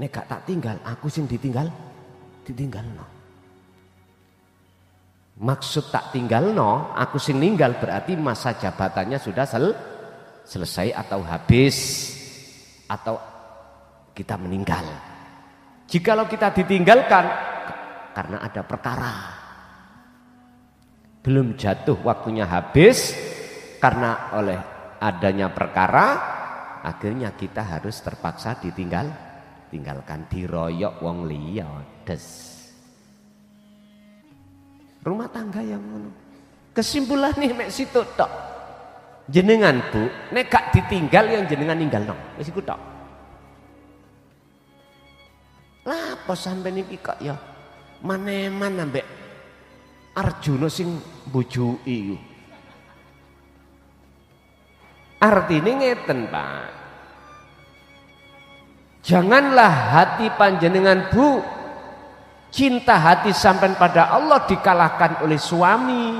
Nek gak tak tinggal, aku sing ditinggalno. Maksud tak tinggalno, aku sing ninggal berarti masa jabatannya sudah selesai atau habis atau kita meninggal. Jikalau kita ditinggalkan karena ada perkara, belum jatuh waktunya habis karena oleh adanya perkara, akhirnya kita harus terpaksa tinggalkan, diroyok wong liya des. Rumah tangga yang ngono. Kesimpulan nih mek situ tok. Jenengan Bu, nek gak ditinggal yang jenengan ninggalno. Wis iku tok. Lah apa sampeyan iki kok ya maneman ambek Arjuna sing mbujuki. Artine ngeten, Pak. Janganlah hati panjenengan Bu, cinta hati sampean pada Allah dikalahkan oleh suami.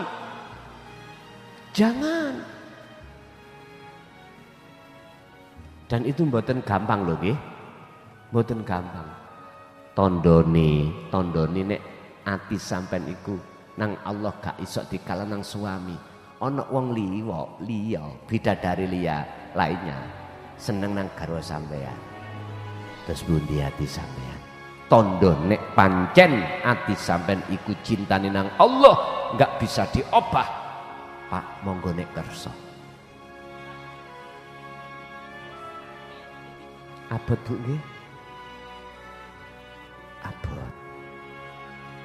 Jangan. Dan itu mboten gampang lho nggih. Mboten gampang. Tondone nek ati sampean iku nang Allah gak iso dikalah nang suami. Ana wong liya, bidadari liya lainnya seneng nang garwa sampean. Terus bundi hati sampean? Tondo nek pancen ati sampean iku cintane nang Allah enggak bisa diobah. Pak monggo nek kersa. Abot Bu nggih? Abot.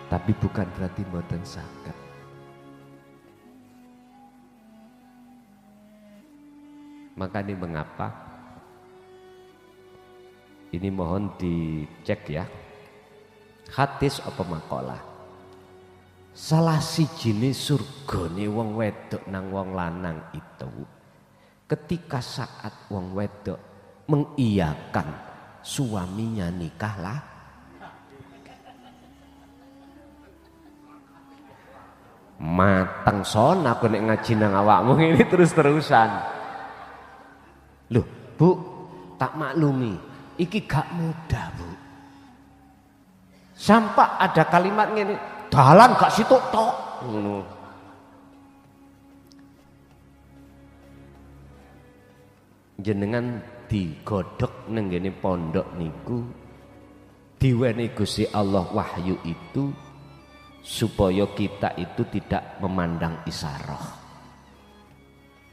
Tapi bukan berarti mboten saged. Makanya mengapa ini mohon dicek ya, hadis apa makalah. Salah sijine surgane wong wedok nang wong lanang itu ketika saat wong wedok mengiyakan suaminya nikahlah. Mateng son aku nek ngaji nang awakmu ini terus-terusan. Loh, Bu, tak maklumi, iki gak mudah, Bu. Sampai ada kalimat ngene, dalan gak situk tok. Ngono. Jenengan digodhog nang ngene pondok niku diwenehi Gusti Allah wahyu itu supaya kita itu tidak memandang isarah.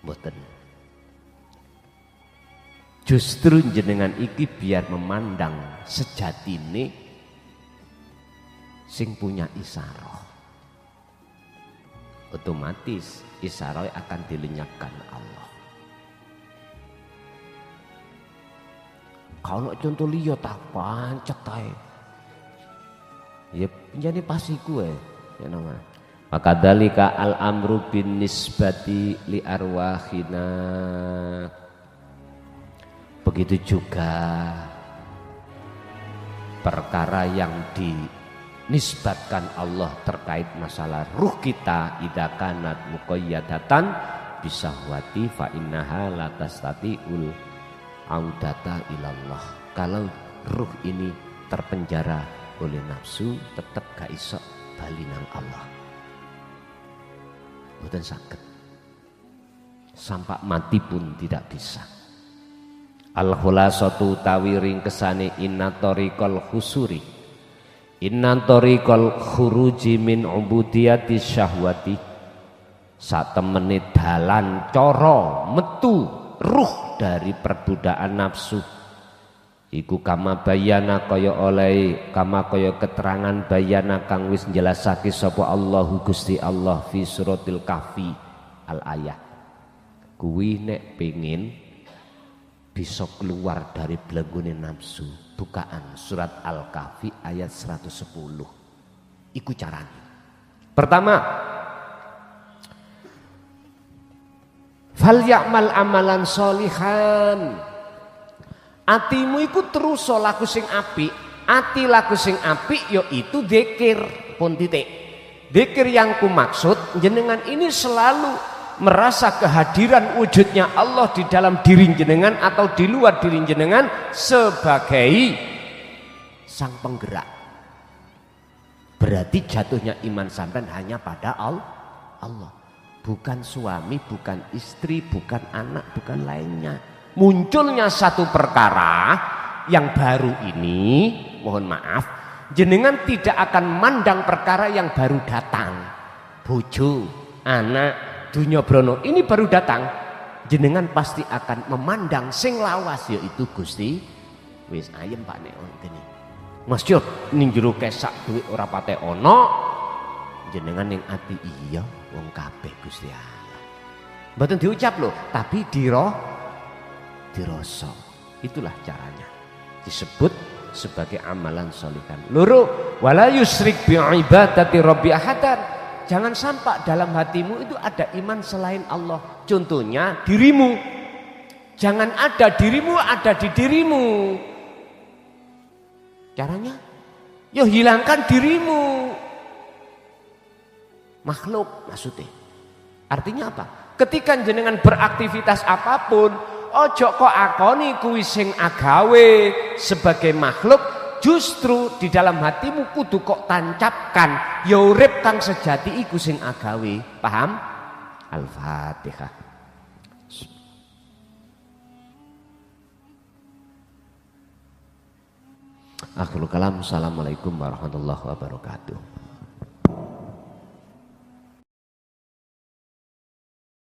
Mboten. Justru jenengan iki biar memandang sejatine sing punya isarah. Otomatis isarah akan dilenyapkan Allah. Kalau contoh liya tak pancet ae. Ya penjane pasti kue ya nama. Maka dalika al amru bin nisbati li arwahina. Begitu juga perkara yang dinisbatkan Allah terkait masalah ruh kita idza kanat muqayyadatan bisahwati fa innaha la tastati'ul audata ilallah. Kalau ruh ini terpenjara oleh nafsu tetap gak iso bali nang Allah. Mboten saged. Sampai mati pun tidak bisa. Al-khulasatu tawi ringkesane inna tariqal khusuri inna tariqal khuruji min ubudiyati syahwati satemene dalan cara metu ruh dari perbudakan nafsu Iku kama bayana kaya oleh kama kaya keterangan bayana kang wis njelasake sapa Allahu Gusti Allah fi suratil Kahfi al ayah. Kuwi nek pengin bisa keluar dari belenggu nafsu, bukaan surat Al-Kahfi ayat 110. Iku caranya. Pertama, fal ya'mal amalan sholihan. Atimu iku terus laku sing apik, ati laku sing apik yaitu dzikir pun titik. Dzikir yang kumaksud jenengan ini selalu merasa kehadiran wujudnya Allah di dalam diri jenengan atau di luar diri jenengan sebagai sang penggerak. Berarti jatuhnya iman sampean hanya pada Allah, bukan suami, bukan istri, bukan anak, bukan lainnya. Munculnya satu perkara yang baru ini, mohon maaf, jenengan tidak akan mandang perkara yang baru datang. Bojo, anak, dunia brono ini baru datang. Jenengan pasti akan memandang sing lawas yaitu Gusti. Wis ayem Pak nek ngene. Mas Jod ning jero kesak duit ora pate ono, jenengan ning ati iya wong kabeh Gusti Allah. Mboten diucap loh, tapi dirasa. Itulah caranya disebut sebagai amalan sholihan. Loro, wala yusrik bi ibadati rabbi ahadan. Jangan sampai dalam hatimu itu ada iman selain Allah. Contohnya dirimu. Jangan ada dirimu ada di dirimu. Caranya yo hilangkan dirimu. Makhluk maksudnya. Artinya apa? Ketika jenengan beraktivitas apapun, ojo kok akoni kuwi sing agawe sebagai makhluk, justru di dalam hatimu kudu kok tancapkan ya urip kang sejati iku sing agawe. Paham? Al-Fatihah. Akhirul kalam. Assalamualaikum warahmatullahi wabarakatuh.